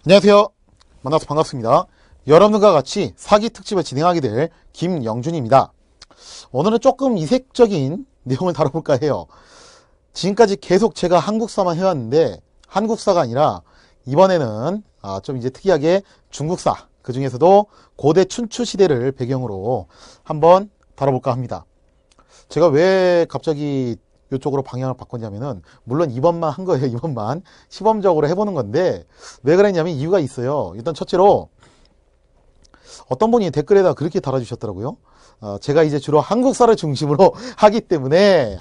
안녕하세요. 만나서 반갑습니다. 여러분과 같이 사기 특집을 진행하게 될 김영준입니다. 오늘은 조금 이색적인 내용을 다뤄볼까 해요. 지금까지 계속 제가 한국사만 해왔는데 한국사가 아니라 이번에는 좀 이제 특이하게 중국사, 그 중에서도 고대 춘추 시대를 배경으로 한번 다뤄볼까 합니다. 제가 왜 갑자기 이쪽으로 방향을 바꿨냐면은, 물론 이번만 한 거예요. 이번만 시범적으로 해보는 건데, 왜 그랬냐면 이유가 있어요. 일단 첫째로 어떤 분이 댓글에다 그렇게 달아주셨더라고요. 제가 이제 주로 한국사를 중심으로 하기 때문에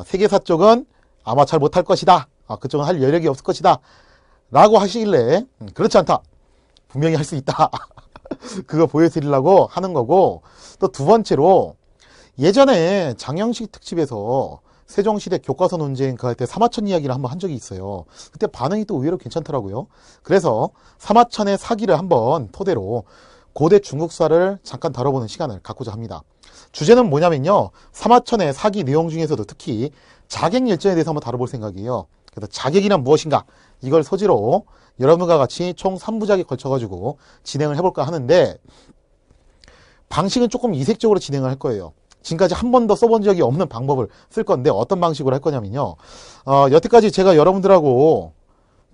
세계사 쪽은 아마 잘 못할 것이다, 그쪽은 할 여력이 없을 것이다 라고 하시길래, 그렇지 않다, 분명히 할 수 있다 그거 보여드리려고 하는 거고, 또 두 번째로 예전에 장영식 특집에서 세종시대 교과서 논쟁 그 할 때 사마천 이야기를 한번 한 적이 있어요. 그때 반응이 또 의외로 괜찮더라고요. 그래서 사마천의 사기를 한번 토대로 고대 중국사를 잠깐 다뤄보는 시간을 갖고자 합니다. 주제는 뭐냐면요, 사마천의 사기 내용 중에서도 특히 자객열전에 대해서 한번 다뤄볼 생각이에요. 그래서 자객이란 무엇인가, 이걸 소지로 여러분과 같이 총 3부작에 걸쳐가지고 진행을 해볼까 하는데, 방식은 조금 이색적으로 진행을 할 거예요. 지금까지 한 번도 써본 적이 없는 방법을 쓸 건데, 어떤 방식으로 할 거냐면요, 여태까지 제가 여러분들하고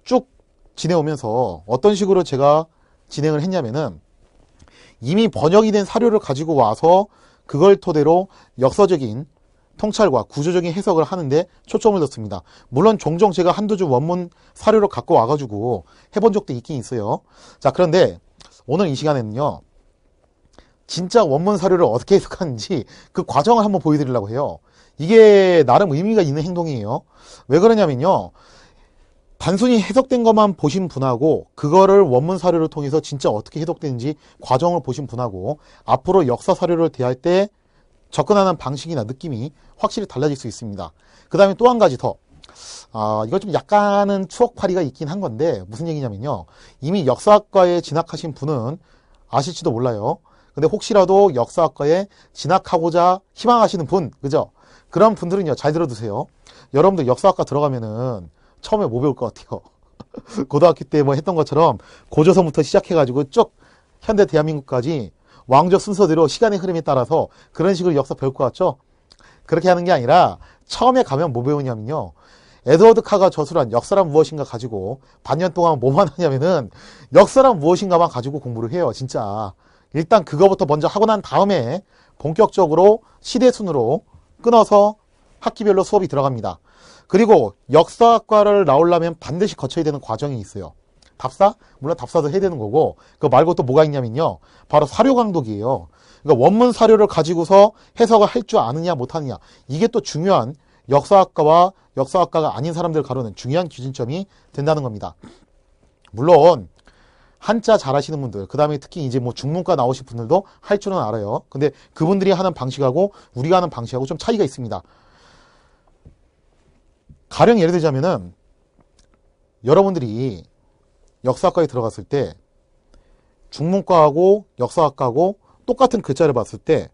쭉 지내오면서 어떤 식으로 제가 진행을 했냐면은, 이미 번역이 된 사료를 가지고 와서 그걸 토대로 역사적인 통찰과 구조적인 해석을 하는데 초점을 뒀습니다. 물론 종종 제가 한두 줄 원문 사료를 갖고 와가지고 해본 적도 있긴 있어요. 자, 그런데 오늘 이 시간에는요, 진짜 원문 사료를 어떻게 해석하는지 그 과정을 한번 보여드리려고 해요. 이게 나름 의미가 있는 행동이에요. 왜 그러냐면요, 단순히 해석된 것만 보신 분하고 그거를 원문 사료를 통해서 진짜 어떻게 해석되는지 과정을 보신 분하고 앞으로 역사 사료를 대할 때 접근하는 방식이나 느낌이 확실히 달라질 수 있습니다. 그 다음에 또 한 가지 더, 이거 좀 약간은 추억팔이가 있긴 한 건데, 무슨 얘기냐면요, 이미 역사학과에 진학하신 분은 아실지도 몰라요. 근데 혹시라도 역사학과에 진학하고자 희망하시는 분, 그죠? 그런 분들은요, 잘 들어두세요. 여러분들 역사학과 들어가면은 처음에 뭐 배울 것 같아요? 고등학교 때 뭐 했던 것처럼 고조선부터 시작해가지고 쭉 현대 대한민국까지 왕조 순서대로 시간의 흐름에 따라서 그런 식으로 역사 배울 것 같죠? 그렇게 하는 게 아니라 처음에 가면 뭐 배우냐면요, 에드워드 카가 저술한 역사란 무엇인가 가지고 반년 동안 뭐만 하냐면은 역사란 무엇인가만 가지고 공부를 해요. 진짜 일단 그거부터 먼저 하고 난 다음에 본격적으로 시대순으로 끊어서 학기별로 수업이 들어갑니다. 그리고 역사학과를 나오려면 반드시 거쳐야 되는 과정이 있어요. 답사? 물론 답사도 해야 되는 거고, 그거 말고 또 뭐가 있냐면요, 바로 사료 강독이에요. 그러니까 원문 사료를 가지고서 해석을 할 줄 아느냐 못하느냐, 이게 또 중요한, 역사학과와 역사학과가 아닌 사람들 가르는 중요한 기준점이 된다는 겁니다. 물론 한자 잘하시는 분들, 그 다음에 특히 이제 뭐 중문과 나오신 분들도 할 줄은 알아요. 근데 그분들이 하는 방식하고 우리가 하는 방식하고 좀 차이가 있습니다. 가령 예를 들자면은, 여러분들이 역사학과에 들어갔을 때 중문과하고 역사학과하고 똑같은 글자를 봤을 때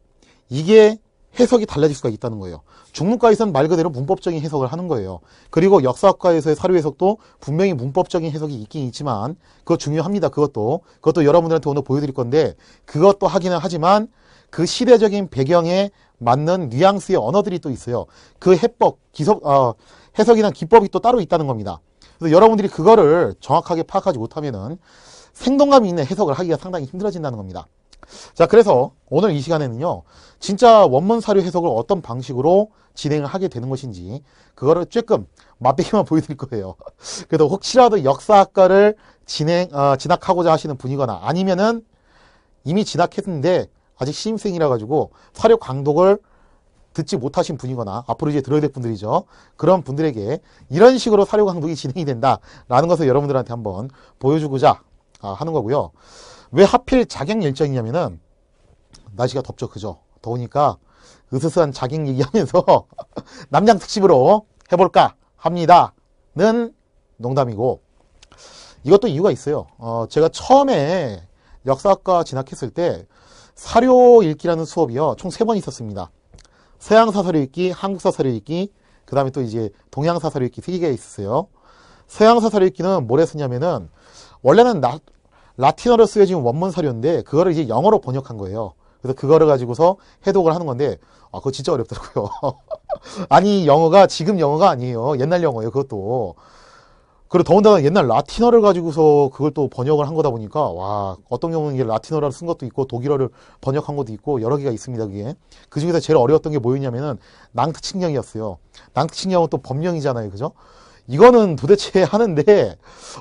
이게 해석이 달라질 수가 있다는 거예요. 중문과에서는 말 그대로 문법적인 해석을 하는 거예요. 그리고 역사학과에서의 사료 해석도 분명히 문법적인 해석이 있긴 있지만, 그거 중요합니다. 그것도 여러분들한테 오늘 보여드릴 건데, 그것도 하기는 하지만 그 시대적인 배경에 맞는 뉘앙스의 언어들이 또 있어요. 그 해법, 해석이나 기법이 또 따로 있다는 겁니다. 그래서 여러분들이 그거를 정확하게 파악하지 못하면은 생동감이 있는 해석을 하기가 상당히 힘들어진다는 겁니다. 자, 그래서 오늘 이 시간에는요, 진짜 원문 사료 해석을 어떤 방식으로 진행을 하게 되는 것인지 그거를 조금 맛보기만 보여드릴 거예요. 그래도 혹시라도 역사학과를 진학하고자 하시는 분이거나, 아니면은 이미 진학했는데 아직 신입생이라 가지고 사료 강독을 듣지 못하신 분이거나 앞으로 이제 들어야 될 분들이죠. 그런 분들에게 이런 식으로 사료 강독이 진행이 된다라는 것을 여러분들한테 한번 보여주고자 하는 거고요. 왜 하필 자객열전이냐면은 날씨가 덥죠, 그죠? 더우니까 으스스한 자객 얘기하면서 남양 특집으로 해볼까 합니다는 농담이고, 이것도 이유가 있어요. 제가 처음에 역사학과 진학했을 때 사료 읽기라는 수업이요, 총 3번 있었습니다. 서양사 사료 읽기, 한국사 사료 읽기, 그 다음에 또 이제 동양사 사료 읽기 3개가 있었어요. 서양사 사료 읽기는 뭐래 쓰냐면은 원래는 라틴어로 쓰여진 원문 사료인데 그거를 이제 영어로 번역한 거예요. 그래서 그거를 가지고서 해독을 하는 건데 그거 진짜 어렵더라고요. 아니 영어가 지금 영어가 아니에요. 옛날 영어예요. 그것도. 그리고 더군다나 옛날 라틴어를 가지고서 그걸 또 번역을 한 거다 보니까 와 어떤 경우는 이게 라틴어를 쓴 것도 있고 독일어를 번역한 것도 있고 여러 개가 있습니다. 그게 그 중에서 제일 어려웠던 게 뭐였냐면은 낭트칙령이었어요. 낭트칙령은 또 법령이잖아요. 그죠? 이거는 도대체 하는데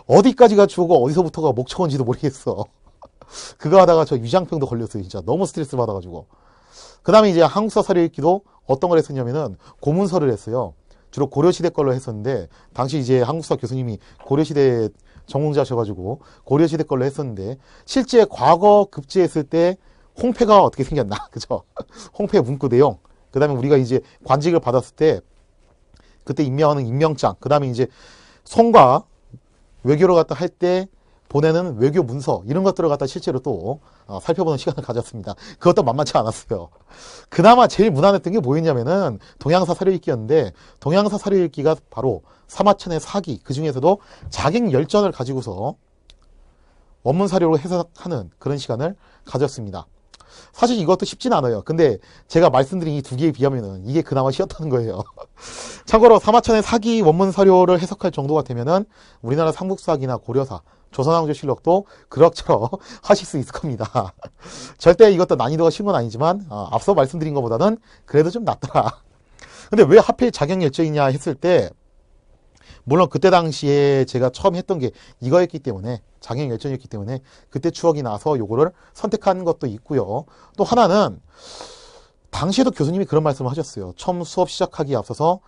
어디까지가 주어고 어디서부터가 목적어인지도 모르겠어. 그거 하다가 저 위장병도 걸렸어요. 진짜 너무 스트레스 받아가지고. 그 다음에 이제 한국사 사료 읽기도 어떤 걸 했었냐면은 고문서를 했어요. 주로 고려시대 걸로 했었는데 당시 이제 한국사 교수님이 고려시대 전공자셔가지고 고려시대 걸로 했었는데 실제 과거 급제했을 때 홍패가 어떻게 생겼나 그죠? 홍패 문구 내용 그 다음에 우리가 이제 관직을 받았을 때 그때 임명하는 임명장 그 다음에 이제 송과 외교를 갖다 할 때 보내는 외교 문서 이런 것들을 갖다 실제로 또 살펴보는 시간을 가졌습니다. 그것도 만만치 않았어요. 그나마 제일 무난했던 게 뭐였냐면은 동양사 사료 읽기였는데 동양사 사료 읽기가 바로 사마천의 사기 그 중에서도 자객열전을 가지고서 원문 사료로 해석하는 그런 시간을 가졌습니다. 사실 이것도 쉽진 않아요. 근데 제가 말씀드린 이 두 개에 비하면은 이게 그나마 쉬웠다는 거예요. 참고로 사마천의 사기 원문 사료를 해석할 정도가 되면은 우리나라 삼국사기나 고려사 조선왕조실록도 그럭저럭 하실 수 있을 겁니다. 절대 이것도 난이도가 쉬운 건 아니지만 앞서 말씀드린 것보다는 그래도 좀 낫더라. 근데 왜 하필 자격열전이냐 했을 때 물론 그때 당시에 제가 처음 했던 게 이거였기 때문에 자격열전이었기 때문에 그때 추억이 나서 요거를 선택한 것도 있고요. 또 하나는 당시에도 교수님이 그런 말씀을 하셨어요. 처음 수업 시작하기에 앞서서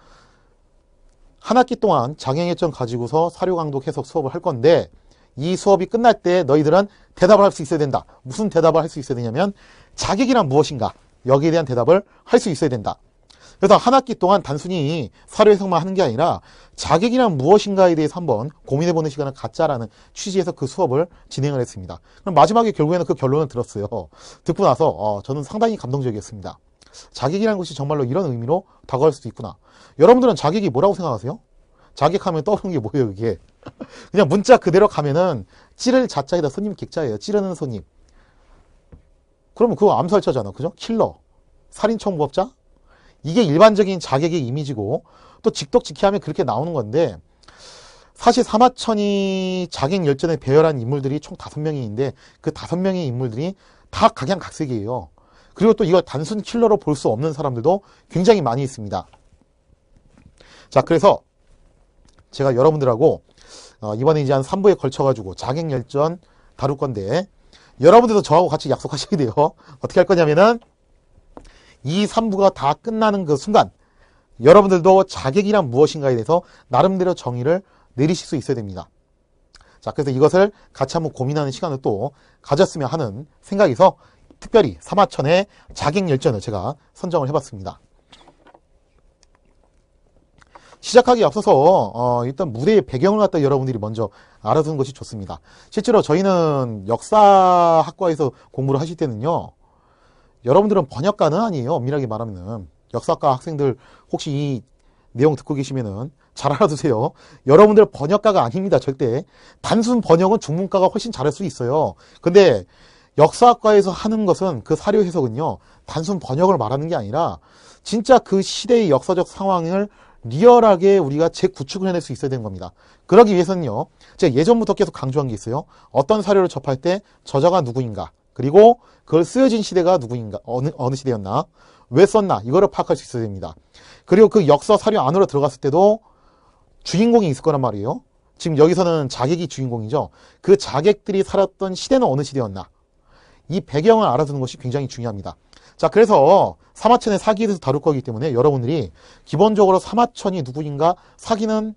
한 학기 동안 자격열전 가지고서 사료강독 해석 수업을 할 건데 이 수업이 끝날 때 너희들은 대답을 할 수 있어야 된다. 무슨 대답을 할 수 있어야 되냐면 자격이란 무엇인가? 여기에 대한 대답을 할 수 있어야 된다. 그래서 한 학기 동안 단순히 사료 해석만 하는 게 아니라 자격이란 무엇인가에 대해서 한번 고민해보는 시간을 갖자라는 취지에서 그 수업을 진행을 했습니다. 그럼 마지막에 결국에는 그 결론을 들었어요. 듣고 나서 저는 상당히 감동적이었습니다. 자격이라는 것이 정말로 이런 의미로 다가올 수도 있구나. 여러분들은 자격이 뭐라고 생각하세요? 자격하면 떠오르는 게 뭐예요, 이게? 그냥 문자 그대로 가면은 찌를 자자에다 손님 객자예요. 찌르는 손님. 그러면 그거 암살자잖아. 그죠? 킬러. 살인청부업자? 이게 일반적인 자객의 이미지고 또 직독직해하면 그렇게 나오는 건데 사실 사마천이 자객열전에 배열한 인물들이 총 5명이 있는데 그 5명의 인물들이 다 각양각색이에요. 그리고 또 이걸 단순 킬러로 볼 수 없는 사람들도 굉장히 많이 있습니다. 자, 그래서 제가 여러분들하고 이번에 이제 한 3부에 걸쳐가지고 자객열전 다룰 건데 여러분들도 저하고 같이 약속하셔야 돼요. 어떻게 할 거냐면은 이 3부가 다 끝나는 그 순간 여러분들도 자격이란 무엇인가에 대해서 나름대로 정의를 내리실 수 있어야 됩니다. 자, 그래서 이것을 같이 한번 고민하는 시간을 또 가졌으면 하는 생각에서 특별히 사마천의 자객열전을 제가 선정을 해봤습니다. 시작하기에 앞서서 일단 무대의 배경을 갖다 여러분들이 먼저 알아두는 것이 좋습니다. 실제로 저희는 역사학과에서 공부를 하실 때는요. 여러분들은 번역가는 아니에요. 엄밀하게 말하면은. 역사과 학생들 혹시 이 내용 듣고 계시면은 잘 알아두세요. 여러분들 번역가가 아닙니다. 절대. 단순 번역은 중문과가 훨씬 잘할 수 있어요. 근데 역사학과에서 하는 것은 그 사료 해석은요. 단순 번역을 말하는 게 아니라 진짜 그 시대의 역사적 상황을 리얼하게 우리가 재구축을 해낼 수 있어야 되는 겁니다. 그러기 위해서는요. 제가 예전부터 계속 강조한 게 있어요. 어떤 사료를 접할 때 저자가 누구인가 그리고 그걸 쓰여진 시대가 누구인가 어느 시대였나 왜 썼나 이거를 파악할 수 있어야 됩니다. 그리고 그 역사 사료 안으로 들어갔을 때도 주인공이 있을 거란 말이에요. 지금 여기서는 자객이 주인공이죠. 그 자객들이 살았던 시대는 어느 시대였나 이 배경을 알아두는 것이 굉장히 중요합니다. 자, 그래서 사마천의 사기에 대해서 다룰 거기 때문에 여러분들이 기본적으로 사마천이 누구인가 사기는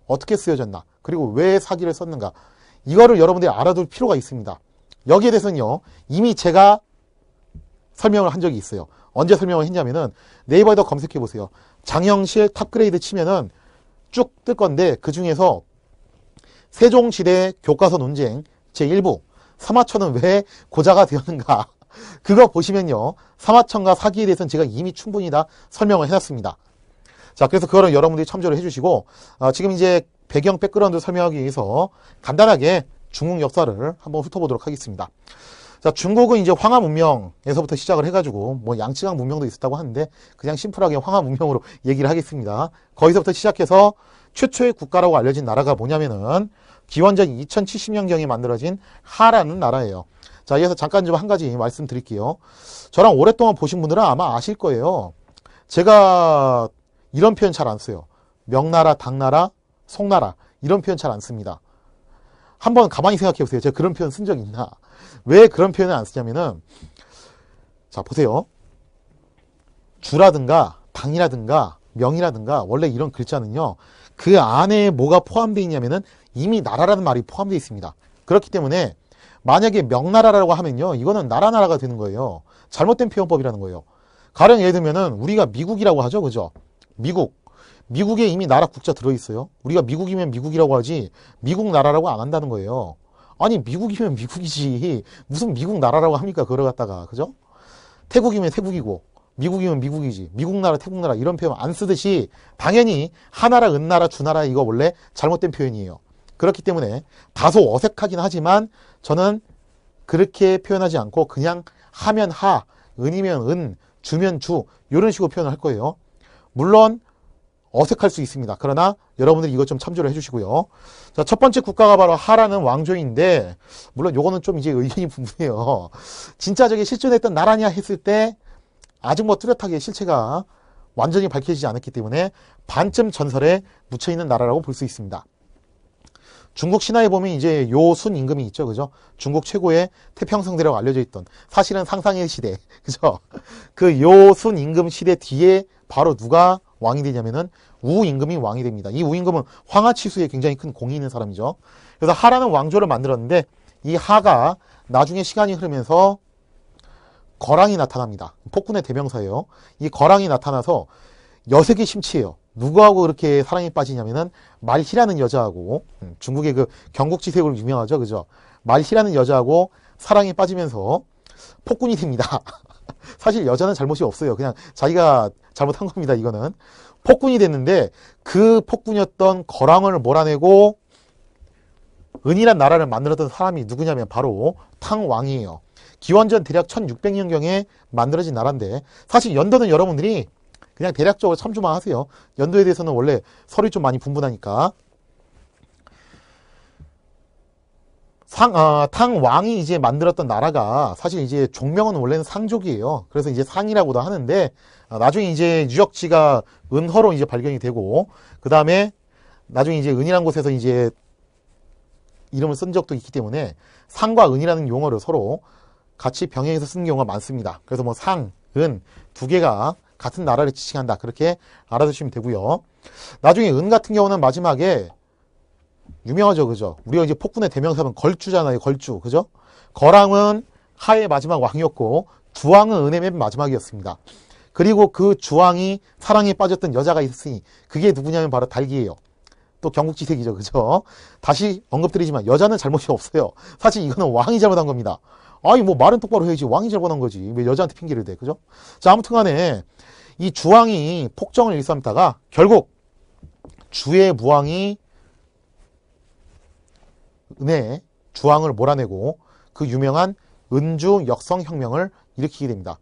어떻게 쓰여졌나 그리고 왜 사기를 썼는가 이거를 여러분들이 알아둘 필요가 있습니다. 여기에 대해서는요 이미 제가 설명을 한 적이 있어요. 언제 설명을 했냐면은 네이버에다 검색해 보세요. 장영실 탑그레이드 치면은 쭉 뜰 건데 그 중에서 세종시대 교과서 논쟁 제1부 사마천은 왜 고자가 되었는가 그거 보시면요 사마천과 사기에 대해서는 제가 이미 충분히 다 설명을 해놨습니다. 자, 그래서 그거를 여러분들이 참조를 해주시고 지금 이제 배경 백그라운드 설명하기 위해서 간단하게 중국 역사를 한번 훑어보도록 하겠습니다. 자, 중국은 이제 황하 문명에서부터 시작을 해가지고 뭐 양치강 문명도 있었다고 하는데 그냥 심플하게 황하 문명으로 얘기를 하겠습니다. 거기서부터 시작해서 최초의 국가라고 알려진 나라가 뭐냐면은 기원전 2070년경에 만들어진 하라는 나라예요. 자, 여기서 잠깐 좀 한 가지 말씀드릴게요. 저랑 오랫동안 보신 분들은 아마 아실 거예요. 제가 이런 표현 잘 안 써요. 명나라, 당나라, 송나라 이런 표현 잘 안 씁니다. 한번 가만히 생각해 보세요. 제가 그런 표현 쓴 적 있나? 왜 그런 표현을 안 쓰냐면은, 자, 보세요. 주라든가 당이라든가 명이라든가 원래 이런 글자는요, 그 안에 뭐가 포함되어 있냐면은 이미 나라라는 말이 포함되어 있습니다. 그렇기 때문에 만약에 명나라라고 하면요, 이거는 나라가 되는 거예요. 잘못된 표현법이라는 거예요. 가령 예를 들면은 우리가 미국이라고 하죠, 그죠? 미국에 이미 나라 국자 들어있어요. 우리가 미국이면 미국이라고 하지 미국 나라라고 안 한다는 거예요. 아니, 미국이면 미국이지 무슨 미국 나라라고 합니까? 그걸 갖다가, 그죠? 태국이면 태국이고 미국이면 미국이지 미국 나라 태국 나라 이런 표현 안 쓰듯이 당연히 하나라, 은나라, 주나라 이거 원래 잘못된 표현이에요. 그렇기 때문에 다소 어색하긴 하지만 저는 그렇게 표현하지 않고 그냥 하면 하, 은이면 은, 주면 주 이런 식으로 표현을 할 거예요. 물론 어색할 수 있습니다. 그러나 여러분들이 이것 좀 참조를 해주시고요. 자, 첫 번째 국가가 바로 하라는 왕조인데, 물론 요거는 좀 이제 의견이 분분해요. 진짜 저게 실존했던 나라냐 했을 때 아직 뭐 뚜렷하게 실체가 완전히 밝혀지지 않았기 때문에 반쯤 전설에 묻혀있는 나라라고 볼 수 있습니다. 중국 신화에 보면 이제 요순 임금이 있죠, 그죠? 중국 최고의 태평성대라고 알려져 있던, 사실은 상상의 시대, 그죠? 그 요순 임금 시대 뒤에 바로 누가 왕이 되냐면은 우 임금이 왕이 됩니다. 이 우 임금은 황하치수에 굉장히 큰 공이 있는 사람이죠. 그래서 하라는 왕조를 만들었는데 이 하가 나중에 시간이 흐르면서 거랑이 나타납니다. 폭군의 대명사예요. 이 거랑이 나타나서 여색이 심취해요. 누구하고 그렇게 사랑에 빠지냐면은 말희라는 여자하고, 중국의 그 경국지색으로 유명하죠, 그죠? 말희라는 여자하고 사랑에 빠지면서 폭군이 됩니다. 사실 여자는 잘못이 없어요. 그냥 자기가 잘못한 겁니다. 이거는 폭군이 됐는데 그 폭군이었던 거랑을 몰아내고 은이란 나라를 만들었던 사람이 누구냐면 바로 탕왕이에요. 기원전 대략 1600년경에 만들어진 나라인데, 사실 연도는 여러분들이 그냥 대략적으로 참조만 하세요. 연도에 대해서는 원래 설이 좀 많이 분분하니까. 탕왕이 이제 만들었던 나라가 사실 이제 종명은 원래는 상족이에요. 그래서 이제 상이라고도 하는데, 나중에 이제 유적지가 은허로 이제 발견이 되고, 그 다음에 나중에 이제 은이라는 곳에서 이제 이름을 쓴 적도 있기 때문에 상과 은이라는 용어를 서로 같이 병행해서 쓰는 경우가 많습니다. 그래서 뭐 상, 은 두 개가 같은 나라를 지칭한다. 그렇게 알아두시면 되고요. 나중에 은 같은 경우는 마지막에 유명하죠, 그죠? 우리가 이제 폭군의 대명사는 걸주잖아요, 걸주, 그죠? 거랑은 하의 마지막 왕이었고 주왕은 은의 맨 마지막이었습니다. 그리고 그 주왕이 사랑에 빠졌던 여자가 있으니 그게 누구냐면 바로 달기예요. 또 경국지색이죠, 그죠? 다시 언급드리지만 여자는 잘못이 없어요. 사실 이거는 왕이 잘못한 겁니다. 아니 뭐 말은 똑바로 해야지, 왕이 잘못한 거지 왜 여자한테 핑계를 대, 그죠? 자, 아무튼 간에 이 주왕이 폭정을 일삼다가 결국 주의 무왕이 은의 주왕을 몰아내고 그 유명한 은주 역성혁명을 일으키게 됩니다.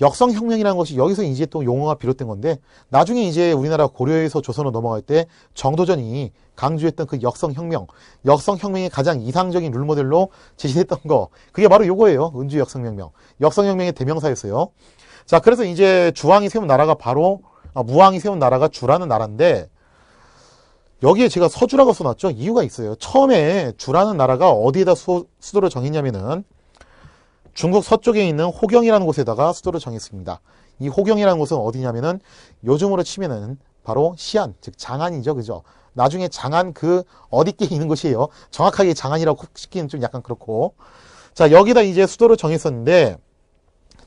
역성혁명이라는 것이 여기서 이제 또 용어가 비롯된 건데, 나중에 이제 우리나라 고려에서 조선으로 넘어갈 때 정도전이 강조했던 그 역성혁명의 가장 이상적인 룰모델로 제시됐던 거, 그게 바로 요거예요. 은주 역성혁명. 역성혁명의 대명사였어요. 자, 그래서 이제 주왕이 세운 나라가 바로, 무왕이 세운 나라가 주라는 나라인데, 여기에 제가 서주라고 써놨죠. 이유가 있어요. 처음에 주라는 나라가 어디에다 수도를 정했냐면은 중국 서쪽에 있는 호경이라는 곳에다가 수도를 정했습니다. 이 호경이라는 곳은 어디냐면은 요즘으로 치면은 바로 시안, 즉 장안이죠, 그죠? 나중에 장안 그 어디께 있는 곳이에요. 정확하게 장안이라고 꼽기는 좀 약간 그렇고. 자, 여기다 이제 수도를 정했었는데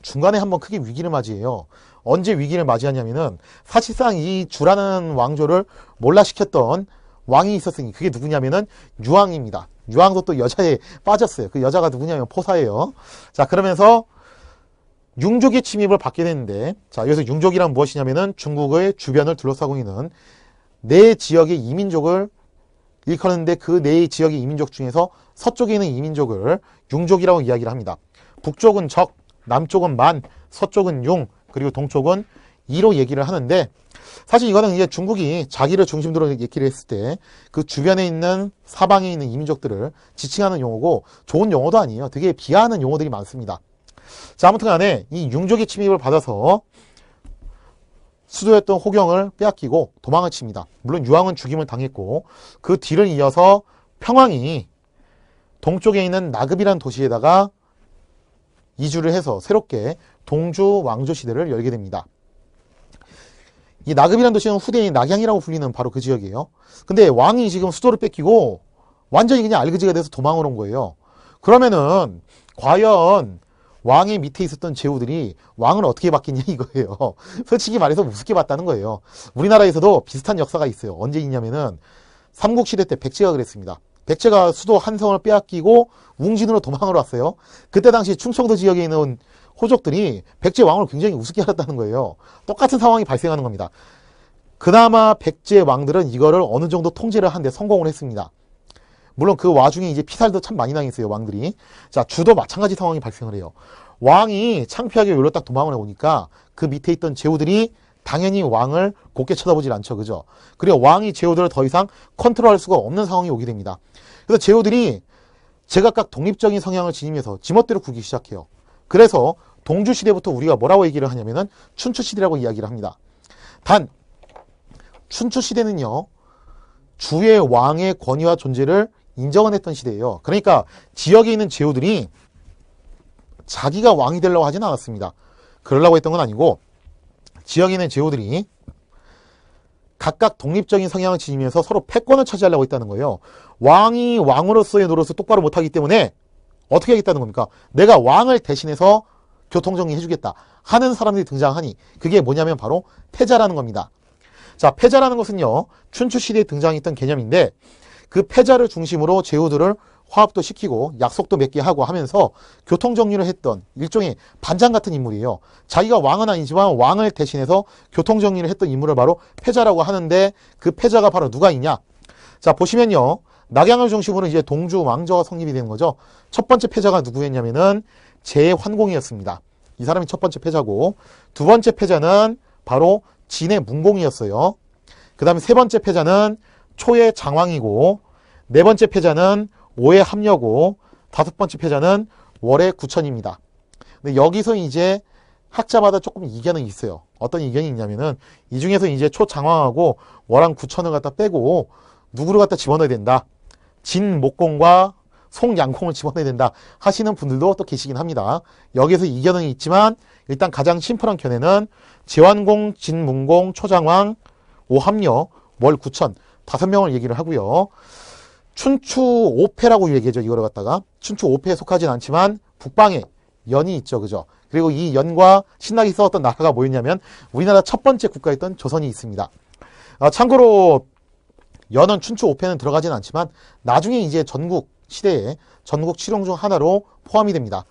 중간에 한번 크게 위기를 맞이해요. 언제 위기를 맞이하냐면은 사실상 이 주라는 왕조를 몰락시켰던 왕이 있었으니 그게 누구냐면은 유왕입니다. 유왕도 또 여자에 빠졌어요. 그 여자가 누구냐면 포사예요. 자, 그러면서 융족의 침입을 받게 되는데, 자, 여기서 융족이란 무엇이냐면은 중국의 주변을 둘러싸고 있는 네 지역의 이민족을 일컫는데 그 네 지역의 이민족 중에서 서쪽에 있는 이민족을 융족이라고 이야기를 합니다. 북쪽은 적, 남쪽은 만, 서쪽은 융, 그리고 동쪽은 이로 얘기를 하는데, 사실 이거는 이제 중국이 자기를 중심으로 얘기를 했을 때 그 주변에 있는 사방에 있는 이민족들을 지칭하는 용어고 좋은 용어도 아니에요. 되게 비하하는 용어들이 많습니다. 자, 아무튼 간에 이 융족의 침입을 받아서 수도였던 호경을 빼앗기고 도망을 칩니다. 물론 유황은 죽임을 당했고 그 뒤를 이어서 평왕이 동쪽에 있는 나급이라는 도시에다가 이주를 해서 새롭게 동주 왕조 시대를 열게 됩니다. 이 나급이라는 도시는 후대인 낙양이라고 불리는 바로 그 지역이에요. 근데 왕이 지금 수도를 뺏기고 완전히 그냥 알그지가 돼서 도망을 온 거예요. 그러면은 과연 왕의 밑에 있었던 제후들이 왕을 어떻게 받겠냐 이거예요. 솔직히 말해서 우습게 봤다는 거예요. 우리나라에서도 비슷한 역사가 있어요. 언제 있냐면은 삼국시대 때 백제가 그랬습니다. 백제가 수도 한성을 빼앗기고 웅진으로 도망을 왔어요. 그때 당시 충청도 지역에 있는 호족들이 백제 왕을 굉장히 우습게 알았다는 거예요. 똑같은 상황이 발생하는 겁니다. 그나마 백제 왕들은 이거를 어느 정도 통제를 하는데 성공을 했습니다. 물론 그 와중에 이제 피살도 참 많이 당했어요, 왕들이. 자, 주도 마찬가지 상황이 발생을 해요. 왕이 창피하게 여기로 딱 도망을 오니까 그 밑에 있던 제후들이 당연히 왕을 곱게 쳐다보질 않죠, 그죠? 그리고 왕이 제후들을 더 이상 컨트롤할 수가 없는 상황이 오게 됩니다. 그래서 제후들이 제각각 독립적인 성향을 지니면서 지멋대로 굴기 시작해요. 그래서 동주시대부터 우리가 뭐라고 얘기를 하냐면은 춘추시대라고 이야기를 합니다. 단, 춘추시대는요, 주의 왕의 권위와 존재를 인정을 했던 시대예요. 그러니까 지역에 있는 제후들이 자기가 왕이 되려고 하진 않았습니다. 그러려고 했던 건 아니고 지역에 있는 제후들이 각각 독립적인 성향을 지니면서 서로 패권을 차지하려고 했다는 거예요. 왕이 왕으로서의 노릇을 똑바로 못하기 때문에 어떻게 하겠다는 겁니까? 내가 왕을 대신해서 교통정리 해주겠다 하는 사람들이 등장하니 그게 뭐냐면 바로 패자라는 겁니다. 자, 패자라는 것은요, 춘추시대에 등장했던 개념인데 그 패자를 중심으로 제후들을 화합도 시키고 약속도 맺게 하고 하면서 교통정리를 했던 일종의 반장 같은 인물이에요. 자기가 왕은 아니지만 왕을 대신해서 교통정리를 했던 인물을 바로 패자라고 하는데 그 패자가 바로 누가 있냐? 자, 보시면요, 낙양을 중심으로 이제 동주 왕조가 성립이 되는 거죠. 첫 번째 패자가 누구였냐면은 제환공이었습니다. 이 사람이 첫 번째 패자고, 두 번째 패자는 바로 진의 문공이었어요. 그 다음에 세 번째 패자는 초의 장왕이고, 네 번째 패자는 오의 함려고, 다섯 번째 패자는 월의 구천입니다. 근데 여기서 이제 학자마다 조금 이견은 있어요. 어떤 이견이 있냐면은 이 중에서 이제 초장왕하고 월왕 구천을 갖다 빼고 누구를 갖다 집어넣어야 된다. 진목공과 송양공을 집어넣어야 된다 하시는 분들도 또 계시긴 합니다. 여기서 이견은 있지만 일단 가장 심플한 견해는 제환공, 진문공, 초장왕, 오함려, 월구천 5명을 얘기를 하고요. 춘추 5패라고 얘기하죠. 이거를 갖다가 춘추 5패에 속하진 않지만 북방에 연이 있죠. 그죠? 그리고 이 연과 신나게 싸웠던 나라가 뭐였냐면 우리나라 첫 번째 국가였던 조선이 있습니다. 참고로 연은 춘추 5패는 들어가진 않지만 나중에 이제 전국 시대에 전국 칠용 중 하나로 포함이 됩니다.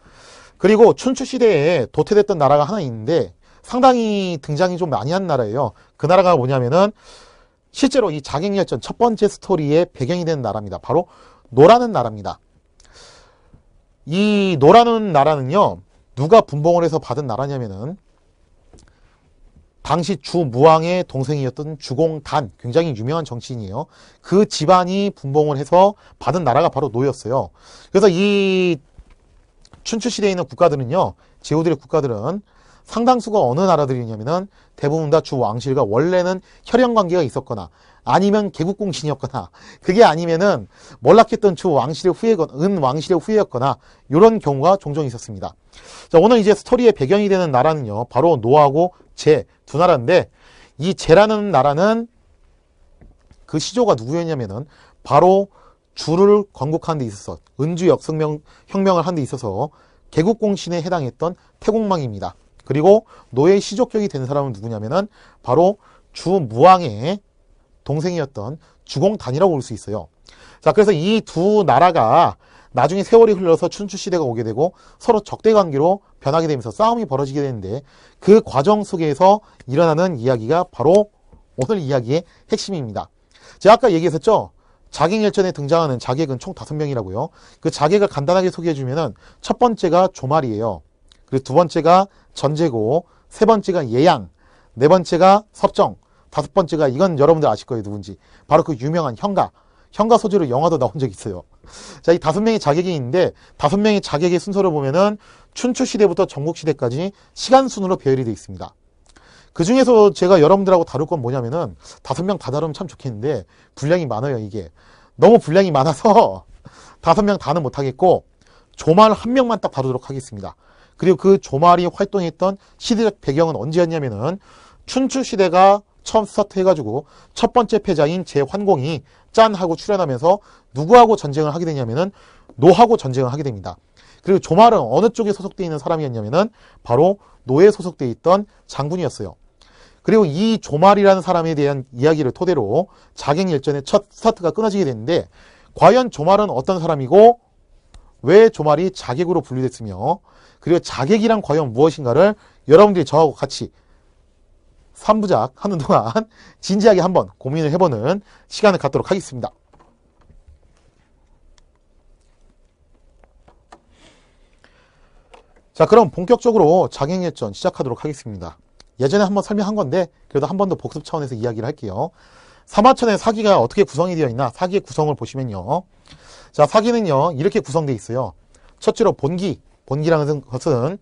그리고 춘추 시대에 도태됐던 나라가 하나 있는데 상당히 등장이 좀 많이 한 나라예요. 그 나라가 뭐냐면은 실제로 이 자객열전 첫 번째 스토리의 배경이 되는 나라입니다. 바로 노라는 나라입니다. 이 노라는 나라는요, 누가 분봉을 해서 받은 나라냐면은 당시 주무왕의 동생이었던 주공단, 굉장히 유명한 정치인이에요. 그 집안이 분봉을 해서 받은 나라가 바로 노였어요. 그래서 이 춘추시대에 있는 국가들은요, 제후들의 국가들은 상당수가 어느 나라들이냐면은 대부분 다 주왕실과 원래는 혈연관계가 있었거나 아니면 개국공신이었거나 그게 아니면은 몰락했던 주왕실의 후예거나 은왕실의 후예였거나 이런 경우가 종종 있었습니다. 자, 오늘 이제 스토리의 배경이 되는 나라는요, 바로 노하고 제 두 나라인데 이 제라는 나라는 그 시조가 누구였냐면은 바로 주를 건국하는 데 있어서 은주 혁명을 하는 데 있어서 개국공신에 해당했던 태공망입니다. 그리고 노의 시족격이 된 사람은 누구냐면은 바로 주무왕의 동생이었던 주공단이라고 볼 수 있어요. 자, 그래서 이 두 나라가 나중에 세월이 흘러서 춘추시대가 오게 되고 서로 적대관계로 변하게 되면서 싸움이 벌어지게 되는데 그 과정 속에서 일어나는 이야기가 바로 오늘 이야기의 핵심입니다. 제가 아까 얘기했었죠. 자객열전에 등장하는 자객은 총 5명이라고요. 그 자객을 간단하게 소개해주면은 첫 번째가 조말이에요. 그리고 두 번째가 전제고, 세 번째가 예양, 네 번째가 섭정, 다섯 번째가 이건 여러분들 아실 거예요. 누군지. 바로 그 유명한 현가. 현가 소재로 영화도 나온 적이 있어요. 자, 이 5명의 자객이 있는데 5명의 자객의 순서를 보면은 춘추시대부터 전국시대까지 시간순으로 배열이 되어 있습니다. 그 중에서 제가 여러분들하고 다룰 건 뭐냐면은 5명 다 다루면 참 좋겠는데 분량이 많아요. 이게 너무 분량이 많아서 5명 다는 못하겠고 조말 1명만 딱 다루도록 하겠습니다. 그리고 그 조말이 활동했던 시대적 배경은 언제였냐면은 춘추시대가 처음 스타트 해가지고 첫 번째 패자인 제환공이 짠 하고 출연하면서 누구하고 전쟁을 하게 되냐면은 노하고 전쟁을 하게 됩니다. 그리고 조말은 어느 쪽에 소속되어 있는 사람이었냐면은 바로 노에 소속되어 있던 장군이었어요. 그리고 이 조말이라는 사람에 대한 이야기를 토대로 자객열전의 첫 스타트가 끊어지게 됐는데 과연 조말은 어떤 사람이고 왜 조말이 자객으로 분류됐으며 그리고 자객이란 과연 무엇인가를 여러분들이 저하고 같이 3부작 하는 동안 진지하게 한번 고민을 해보는 시간을 갖도록 하겠습니다. 자, 그럼 본격적으로 자객열전 시작하도록 하겠습니다. 예전에 한번 설명한 건데 그래도 한 번 더 복습 차원에서 이야기를 할게요. 사마천의 사기가 어떻게 구성이 되어 있나 사기의 구성을 보시면요. 자, 사기는요 이렇게 구성되어 있어요. 첫째로 본기라는 것은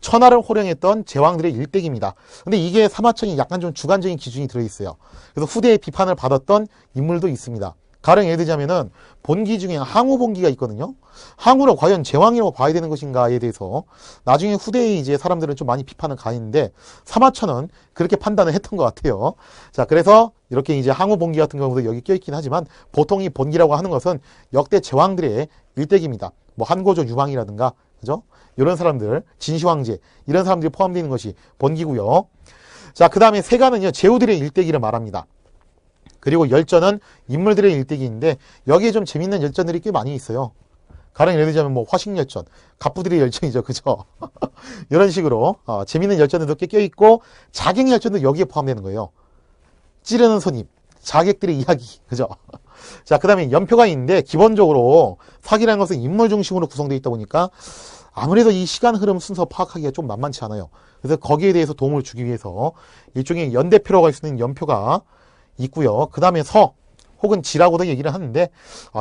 천하를 호령했던 제왕들의 일대기입니다. 근데 이게 사마천이 약간 좀 주관적인 기준이 들어있어요. 그래서 후대의 비판을 받았던 인물도 있습니다. 가령 예를 들자면은 본기 중에 항우 본기가 있거든요. 항우를 과연 제왕이라고 봐야 되는 것인가에 대해서 나중에 후대에 이제 사람들은 좀 많이 비판을 가했는데 사마천은 그렇게 판단을 했던 것 같아요. 자, 그래서 이렇게 이제 항우 본기 같은 경우도 여기 껴있긴 하지만 보통 이 본기라고 하는 것은 역대 제왕들의 일대기입니다. 뭐 한고조 유방이라든가 그죠? 이런 사람들, 진시황제 이런 사람들이 포함되어 있는 것이 본기고요. 자, 그 다음에 세가는요 제후들의 일대기를 말합니다. 그리고 열전은 인물들의 일대기인데 여기에 좀 재밌는 열전들이 꽤 많이 있어요. 가령 예를 들자면 뭐 화식열전, 갑부들의 열전이죠, 그죠? 이런 식으로 재밌는 열전들도 꽤 껴있고 자객열전도 여기에 포함되는 거예요. 찌르는 손님, 자객들의 이야기, 그죠? 자, 그 다음에 연표가 있는데 기본적으로 사기라는 것은 인물 중심으로 구성되어 있다 보니까 아무래도 이 시간 흐름 순서 파악하기가 좀 만만치 않아요. 그래서 거기에 대해서 도움을 주기 위해서 일종의 연대표라고 할 수 있는 연표가 있고요. 그 다음에 서 혹은 지라고도 얘기를 하는데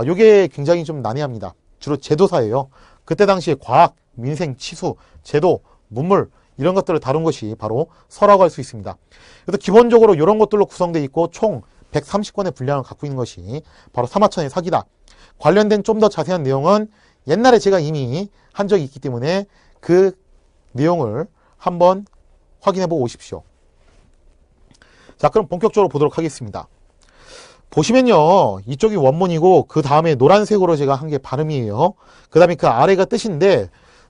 이게 굉장히 좀 난해합니다. 주로 제도사예요. 그때 당시에 과학, 민생, 치수, 제도, 문물 이런 것들을 다룬 것이 바로 서라고 할 수 있습니다. 그래서 기본적으로 이런 것들로 구성되어 있고 총 130권의 분량을 갖고 있는 것이 바로 사마천의 사기다. 관련된 좀 더 자세한 내용은 옛날에 제가 이미 한 적이 있기 때문에 그 내용을 한번 확인해 보고 오십시오. 자, 그럼 본격적으로 보도록 하겠습니다. 보시면요 이쪽이 원문이고 그 다음에 노란색으로 제가 한 게 발음이에요. 그 다음에 그 아래가 뜻인데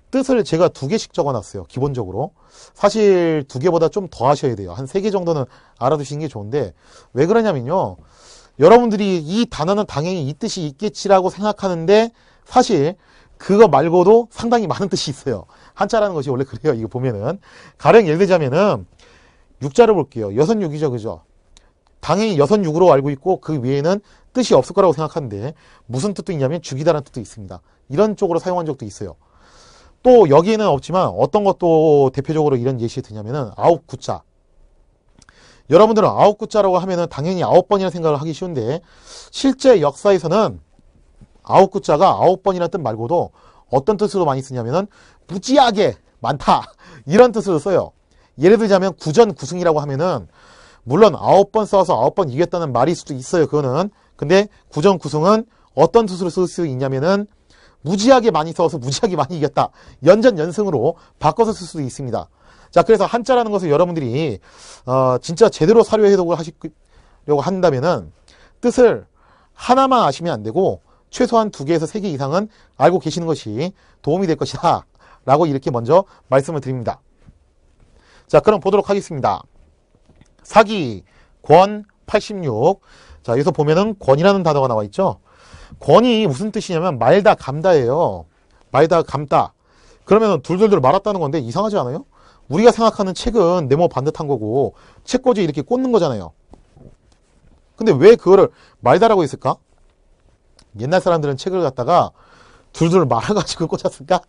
뜻을 제가 2개씩 적어놨어요. 기본적으로 사실 2개보다 좀 더 하셔야 돼요. 한 3개 정도는 알아두시는 게 좋은데 왜 그러냐면요 여러분들이 이 단어는 당연히 이 뜻이 있겠지라고 생각하는데 사실 그거 말고도 상당히 많은 뜻이 있어요. 한자라는 것이 원래 그래요. 이거 보면은 가령 예를 들자면은 육자를 볼게요. 여선육이죠, 그죠? 당연히 여선육으로 알고 있고 그 외에는 뜻이 없을 거라고 생각하는데 무슨 뜻도 있냐면 죽이다라는 뜻도 있습니다. 이런 쪽으로 사용한 적도 있어요. 또 여기에는 없지만 어떤 것도 대표적으로 이런 예시가 드냐면은 아홉구자. 여러분들은 아홉구자라고 하면은 당연히 9번이라는 생각을 하기 쉬운데 실제 역사에서는 아홉구자가 9번이라는 뜻 말고도 어떤 뜻으로 많이 쓰냐면은 무지하게 많다 이런 뜻으로 써요. 예를 들자면 구전구승이라고 하면은 물론 9번 싸워서 9번 이겼다는 말일 수도 있어요. 그거는. 근데 구전구승은 어떤 뜻으로 쓸 수 있냐면은 무지하게 많이 싸워서 무지하게 많이 이겼다. 연전연승으로 바꿔서 쓸 수도 있습니다. 자, 그래서 한자라는 것을 여러분들이 진짜 제대로 사료해석을 하시려고 한다면은 뜻을 하나만 아시면 안 되고 최소한 2개에서 3개 이상은 알고 계시는 것이 도움이 될 것이다 라고 이렇게 먼저 말씀을 드립니다. 자, 그럼 보도록 하겠습니다. 사기, 권, 86. 자, 여기서 보면은 권이라는 단어가 나와 있죠. 권이 무슨 뜻이냐면 말다, 감다예요. 말다, 감다. 그러면 둘둘둘 말았다는 건데 이상하지 않아요? 우리가 생각하는 책은 네모 반듯한 거고 책꽂이 이렇게 꽂는 거잖아요. 근데 왜 그거를 말다라고 했을까? 옛날 사람들은 책을 갖다가 둘둘 말아가지고 꽂았을까?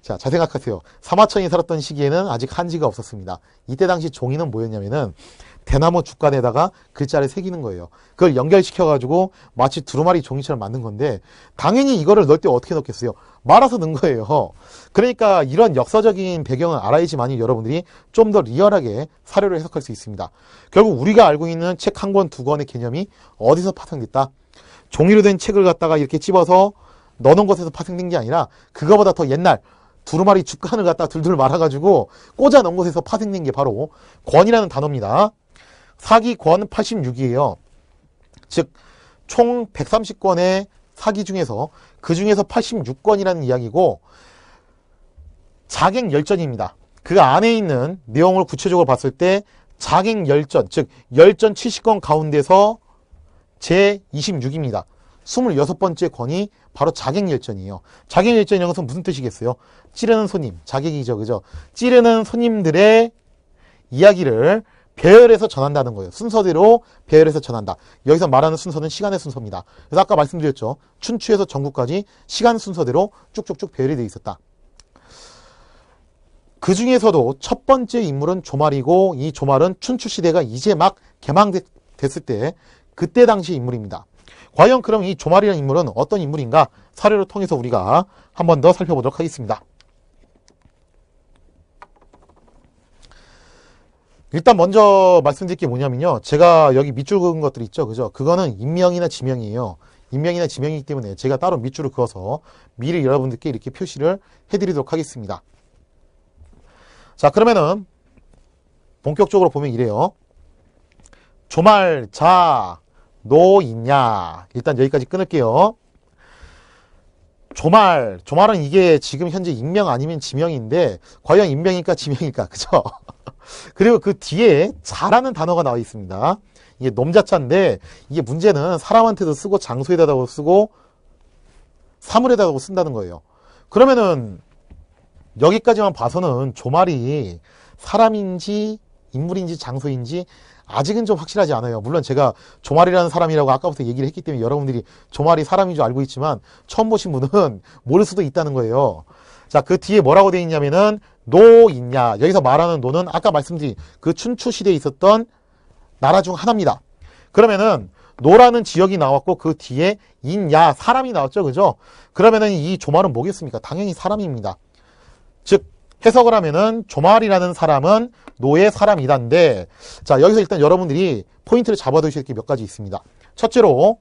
자, 잘 생각하세요. 사마천이 살았던 시기에는 아직 한지가 없었습니다. 이때 당시 종이는 뭐였냐면은 대나무 주간에다가 글자를 새기는 거예요. 그걸 연결시켜가지고 마치 두루마리 종이처럼 만든 건데 당연히 이거를 넣을 때 어떻게 넣겠어요? 말아서 넣은 거예요. 그러니까 이런 역사적인 배경을 알아야지만이 여러분들이 좀 더 리얼하게 사료를 해석할 수 있습니다. 결국 우리가 알고 있는 책 한 권, 두 권의 개념이 어디서 파생됐다? 종이로 된 책을 갖다가 이렇게 찝어서 넣어놓은 것에서 파생된 게 아니라 그거보다 더 옛날 두루마리 주간을 갖다 둘둘 말아가지고 꽂아 넣은 곳에서 파생된 게 바로 권이라는 단어입니다. 사기 권 86이에요. 즉, 총 130권의 사기 중에서 그 중에서 86권이라는 이야기고 자객열전입니다. 그 안에 있는 내용을 구체적으로 봤을 때 자객열전, 즉 열전 70권 가운데서 제26입니다. 26번째 권이 바로 자객열전이에요. 자객열전이라는 것은 무슨 뜻이겠어요? 찌르는 손님, 자객이죠. 그죠? 찌르는 손님들의 이야기를 배열해서 전한다는 거예요. 순서대로 배열해서 전한다. 여기서 말하는 순서는 시간의 순서입니다. 그래서 아까 말씀드렸죠. 춘추에서 전국까지 시간 순서대로 쭉쭉쭉 배열이 되어 있었다. 그 중에서도 첫 번째 인물은 조말이고 이 조말은 춘추시대가 이제 막 개망됐을 때 그때 당시 인물입니다. 과연 그럼 이 조말이라는 인물은 어떤 인물인가? 사례를 통해서 우리가 한 번 더 살펴보도록 하겠습니다. 일단 먼저 말씀드릴 게 뭐냐면요. 제가 여기 밑줄 그은 것들 있죠. 그죠? 그거는 인명이나 지명이에요. 인명이나 지명이기 때문에 제가 따로 밑줄을 그어서 미리 여러분들께 이렇게 표시를 해드리도록 하겠습니다. 자, 그러면은 본격적으로 보면 이래요. 조말, 자, 노 있냐. 일단 여기까지 끊을게요. 조말은 이게 지금 현재 인명 아니면 지명인데 과연 인명일까 지명일까? 그죠? 그리고 그 뒤에 자라는 단어가 나와 있습니다. 이게 놈자자인데 이게 문제는 사람한테도 쓰고 장소에다도 쓰고 사물에다도 쓴다는 거예요. 그러면은 여기까지만 봐서는 조말이 사람인지 인물인지 장소인지 아직은 좀 확실하지 않아요. 물론 제가 조말이라는 사람이라고 아까부터 얘기를 했기 때문에 여러분들이 조말이 사람인 줄 알고 있지만 처음 보신 분은 모를 수도 있다는 거예요. 자, 그 뒤에 뭐라고 되어 있냐면은 노 있냐. 여기서 말하는 노는 아까 말씀드린 그 춘추 시대에 있었던 나라 중 하나입니다. 그러면은 노라는 지역이 나왔고 그 뒤에 있냐 사람이 나왔죠. 그죠? 그러면은 이 조말은 뭐겠습니까? 당연히 사람입니다. 즉 해석을 하면은 조말이라는 사람은 노의 사람이다인데 자, 여기서 일단 여러분들이 포인트를 잡아두실 게 몇 가지 있습니다. 첫째로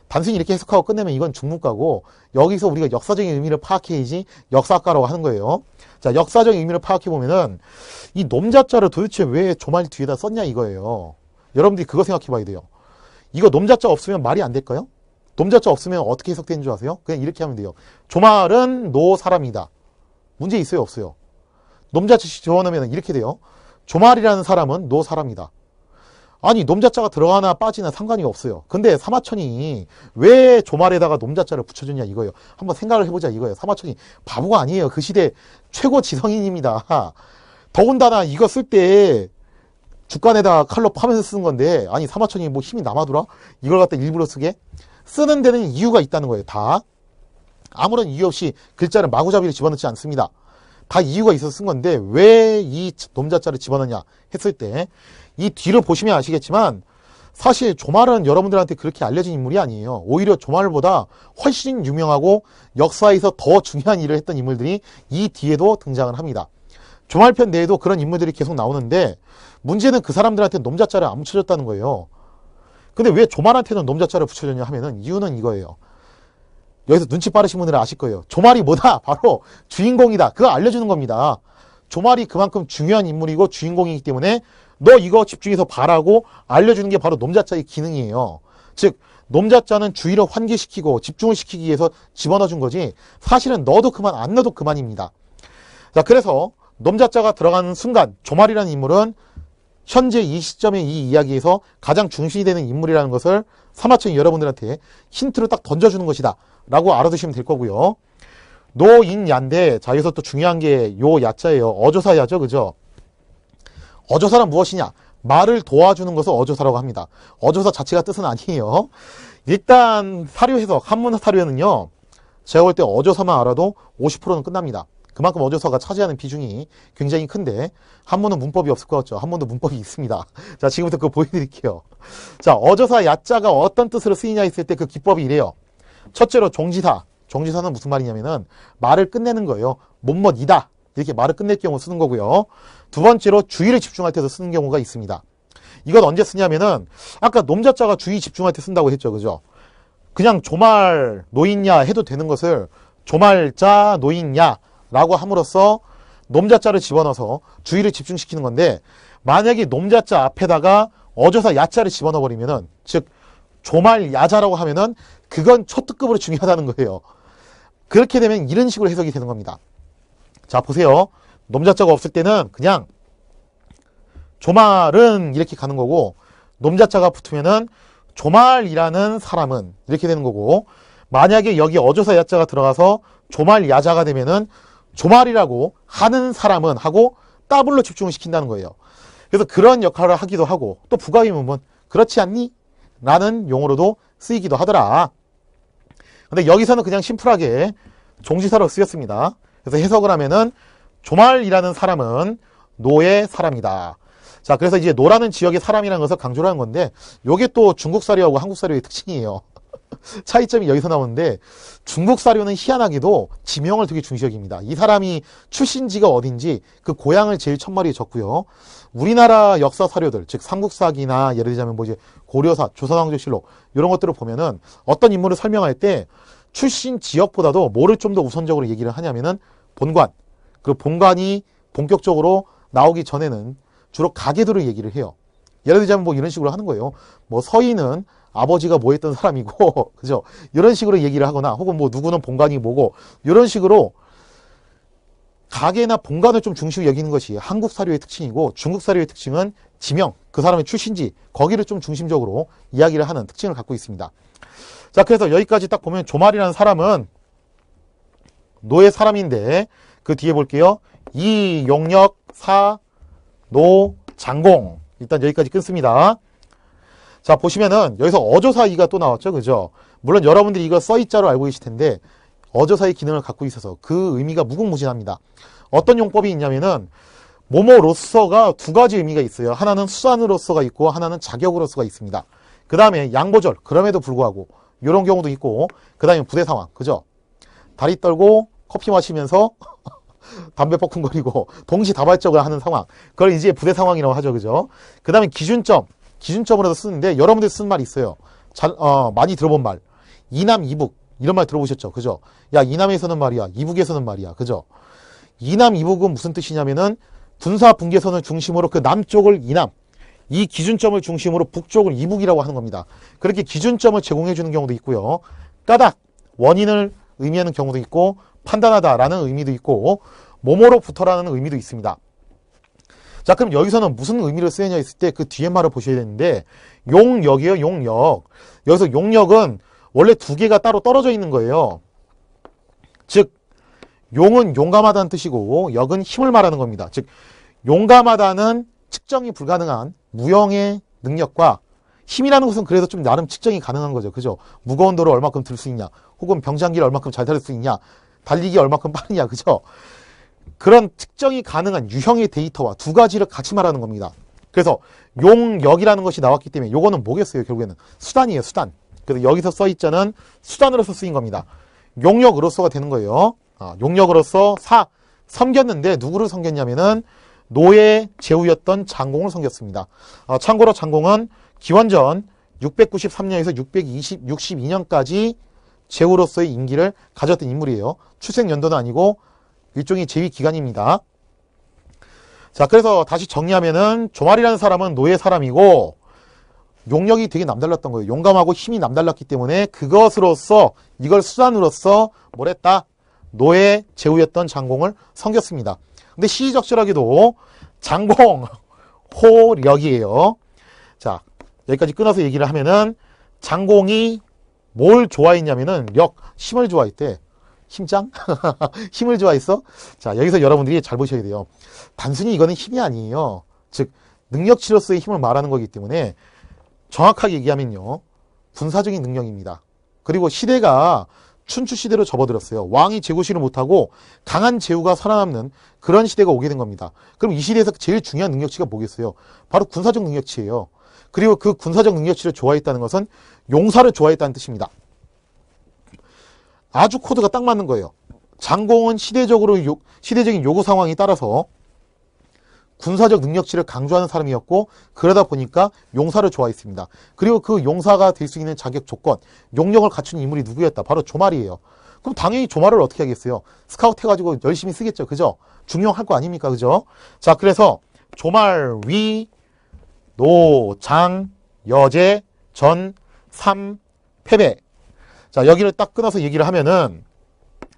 단순히 이렇게 해석하고 끝내면 이건 중문과고 여기서 우리가 역사적인 의미를 파악해야지 역사학과라고 하는 거예요. 자, 역사적인 의미를 파악해보면은 이 놈자자를 도대체 왜 조말 뒤에다 썼냐 이거예요. 여러분들이 그거 생각해 봐야 돼요. 이거 놈자자 없으면 말이 안 될까요? 놈자자 없으면 어떻게 해석되는 줄 아세요? 그냥 이렇게 하면 돼요. 조말은 노 사람이다. 문제 있어요? 없어요? 놈자자 집어넣으면 이렇게 돼요. 조말이라는 사람은 노 사람이다. 아니 놈자자가 들어가나 빠지나 상관이 없어요. 근데 사마천이 왜 조말에다가 놈자자를 붙여줬냐 이거예요. 한번 생각을 해보자 이거예요. 사마천이 바보가 아니에요. 그 시대 최고 지성인입니다. 더군다나 이거 쓸 때 주간에다가 칼로 파면서 쓰는 건데 아니 사마천이 뭐 힘이 남아돌아? 이걸 갖다 일부러 쓰게? 쓰는 데는 이유가 있다는 거예요. 다 아무런 이유 없이 글자를 마구잡이로 집어넣지 않습니다. 다 이유가 있어서 쓴 건데 왜 이 놈자자를 집어넣냐 했을 때 이 뒤를 보시면 아시겠지만 사실 조말은 여러분들한테 그렇게 알려진 인물이 아니에요. 오히려 조말보다 훨씬 유명하고 역사에서 더 중요한 일을 했던 인물들이 이 뒤에도 등장을 합니다. 조말편 내에도 그런 인물들이 계속 나오는데 문제는 그 사람들한테 놈자자를 안 붙여줬다는 거예요. 근데 왜 조말한테는 놈자자를 붙여줬냐 하면은 이유는 이거예요. 여기서 눈치 빠르신 분들은 아실 거예요. 조말이 뭐다? 바로 주인공이다. 그거 알려주는 겁니다. 조말이 그만큼 중요한 인물이고 주인공이기 때문에 너 이거 집중해서 봐라고 알려주는 게 바로 놈자자의 기능이에요. 즉 놈자자는 주의를 환기시키고 집중을 시키기 위해서 집어넣어준 거지 사실은 넣어도 그만 안 넣어도 그만입니다. 자, 그래서 놈자자가 들어가는 순간 조말이라는 인물은 현재 이 시점의 이 이야기에서 가장 중심이 되는 인물이라는 것을 사마천이 여러분들한테 힌트를 딱 던져주는 것이다 라고 알아두시면 될 거고요. 노인야인데 자, 여기서 또 중요한 게 요 야자예요. 어조사야죠. 그죠? 어조사는 무엇이냐? 말을 도와주는 것을 어조사라고 합니다. 어조사 자체가 뜻은 아니에요. 일단 사료 해석, 한문 사료는요, 제가 볼 때 어조서만 알아도 50%는 끝납니다. 그만큼 어조서가 차지하는 비중이 굉장히 큰데, 한문은 문법이 없을 것 같죠? 한문도 문법이 있습니다. 자, 지금부터 그거 보여드릴게요. 자, 어조사 야자가 어떤 뜻으로 쓰이냐 했을 때 그 기법이 이래요. 첫째로 종지사. 종지사는 무슨 말이냐면은 말을 끝내는 거예요. 뭐뭐이다. 이렇게 말을 끝낼 경우 쓰는 거고요. 두 번째로 주의를 집중할 때도 쓰는 경우가 있습니다. 이건 언제 쓰냐면은 아까 놈자자가 주의 집중할 때 쓴다고 했죠. 그죠? 그냥 조말 노인냐 해도 되는 것을 조말자 노인냐 라고 함으로써 놈자자를 집어넣어서 주의를 집중시키는 건데, 만약에 놈자자 앞에다가 어조사 야자를 집어넣어 버리면은, 즉 조말 야자라고 하면은 그건 초특급으로 중요하다는 거예요. 그렇게 되면 이런 식으로 해석이 되는 겁니다. 자, 보세요. 놈자자가 없을 때는 그냥 조말은 이렇게 가는 거고, 놈자자가 붙으면은 조말이라는 사람은 이렇게 되는 거고, 만약에 여기 어조사 야자가 들어가서 조말 야자가 되면은 조말이라고 하는 사람은 하고 더블로 집중을 시킨다는 거예요. 그래서 그런 역할을 하기도 하고, 또 부가의문문 그렇지 않니? 라는 용어로도 쓰이기도 하더라. 근데 여기서는 그냥 심플하게 종지사로 쓰였습니다. 그래서 해석을 하면은 조말이라는 사람은 노의 사람이다. 자, 그래서 이제 노라는 지역의 사람이라는 것을 강조를 하는 건데, 요게 또 중국 사료하고 한국 사료의 특징이에요. 차이점이 여기서 나오는데, 중국 사료는 희한하게도 지명을 되게 중시 여깁니다. 이 사람이 출신지가 어딘지 그 고향을 제일 첫머리에 적고요. 우리나라 역사 사료들, 즉 삼국사기나 예를 들자면 뭐 이제 고려사, 조선왕조실록 이런 것들을 보면은 어떤 인물을 설명할 때 출신 지역보다도 뭐를 좀 더 우선적으로 얘기를 하냐면은 본관. 그 본관이 본격적으로 나오기 전에는 주로 가계들을 얘기를 해요. 예를 들자면 뭐 이런 식으로 하는 거예요. 뭐 서인은 아버지가 뭐 했던 사람이고, 그죠? 이런 식으로 얘기를 하거나, 혹은 뭐 누구는 본관이 뭐고, 이런 식으로 가계나 본관을 좀 중시로 여기는 것이 한국 사료의 특징이고, 중국 사료의 특징은 지명, 그 사람의 출신지, 거기를 좀 중심적으로 이야기를 하는 특징을 갖고 있습니다. 자, 그래서 여기까지 딱 보면 조말이라는 사람은 노의 사람인데, 그 뒤에 볼게요. 이, 용역, 사, 노, 장공. 일단 여기까지 끊습니다. 자, 보시면은 여기서 어조사이가 또 나왔죠. 그죠? 물론 여러분들이 이거 써있자로 알고 계실 텐데, 어조사의 기능을 갖고 있어서 그 의미가 무궁무진합니다. 어떤 용법이 있냐면은 뭐뭐로서가 두 가지 의미가 있어요. 하나는 수단으로서가 있고, 하나는 자격으로서가 있습니다. 그 다음에 양보절, 그럼에도 불구하고 이런 경우도 있고, 그 다음에 부대 상황, 그죠? 다리 떨고 커피 마시면서 담배 뻐쿵거리고 동시다발적을 하는 상황, 그걸 이제 부대 상황이라고 하죠. 그죠? 그 다음에 기준점으로도 쓰는데, 여러분들 쓴 말이 있어요. 많이 들어본 말, 이남 이북 이런 말 들어보셨죠? 그죠? 야, 이남에서는 말이야, 이북에서는 말이야. 그죠? 이남 이북은 무슨 뜻이냐면은 군사 분계선을 중심으로 그 남쪽을 이남, 이 기준점을 중심으로 북쪽을 이북이라고 하는 겁니다. 그렇게 기준점을 제공해 주는 경우도 있고요. 까닭, 원인을 의미하는 경우도 있고, 판단하다라는 의미도 있고, 뭐뭐로부터라는 의미도 있습니다. 자, 그럼 여기서는 무슨 의미로 쓰이냐 했을 때 그 뒤에 말을 보셔야 되는데, 용역이에요. 용역. 여기서 용역은 원래 두 개가 따로 떨어져 있는 거예요. 즉 용은 용감하다는 뜻이고, 역은 힘을 말하는 겁니다. 즉 용감하다는 측정이 불가능한 무형의 능력과, 힘이라는 것은 그래도 좀 나름 측정이 가능한 거죠. 그죠? 무거운 돌을 얼마큼 들 수 있냐, 혹은 병장기를 얼마큼 잘 다룰 수 있냐, 달리기 얼마큼 빠르냐. 그죠? 그런 측정이 가능한 유형의 데이터와 두 가지를 같이 말하는 겁니다. 그래서 용역이라는 것이 나왔기 때문에 요거는 뭐겠어요? 결국에는 수단이에요. 수단. 그래서 여기서 써있자는 수단으로서 쓰인 겁니다. 용역으로서가 되는 거예요. 용역으로서 섬겼는데 누구를 섬겼냐면은 노의 제후였던 장공을 섬겼습니다. 참고로 장공은 기원전 693년에서 662년까지 제후로서의 임기를 가졌던 인물이에요. 출생 연도는 아니고 일종의 제위 기간입니다. 자, 그래서 다시 정리하면은 조말이라는 사람은 노의 사람이고, 용력이 되게 남달랐던 거예요. 용감하고 힘이 남달랐기 때문에 그것으로서, 이걸 수단으로서 뭘 했다? 노의 제후였던 장공을 섬겼습니다. 근데 시의적절하게도 장공, 호력이에요. 자, 여기까지 끊어서 얘기를 하면은 장공이 뭘 좋아했냐면은 힘을 좋아했대. 힘장? 힘을 좋아했어? 자, 여기서 여러분들이 잘 보셔야 돼요. 단순히 이거는 힘이 아니에요. 즉 능력치로서의 힘을 말하는 거기 때문에 정확하게 얘기하면요, 군사적인 능력입니다. 그리고 시대가 춘추 시대로 접어들었어요. 왕이 제고시를 못하고 강한 제후가 살아남는 그런 시대가 오게 된 겁니다. 그럼 이 시대에서 제일 중요한 능력치가 뭐겠어요? 바로 군사적 능력치예요. 그리고 그 군사적 능력치를 좋아했다는 것은 용사를 좋아했다는 뜻입니다. 아주 코드가 딱 맞는 거예요. 장공은 시대적인 요구 상황에 따라서 군사적 능력치를 강조하는 사람이었고, 그러다 보니까 용사를 좋아했습니다. 그리고 그 용사가 될 수 있는 자격 조건, 용력을 갖춘 인물이 누구였다? 바로 조말이에요. 그럼 당연히 조말을 어떻게 하겠어요? 스카우트 해가지고 열심히 쓰겠죠. 그죠? 중용할 거 아닙니까? 그죠? 자, 그래서 조말, 위, 노, 장, 여제, 전, 삼, 패배. 자, 여기를 딱 끊어서 얘기를 하면은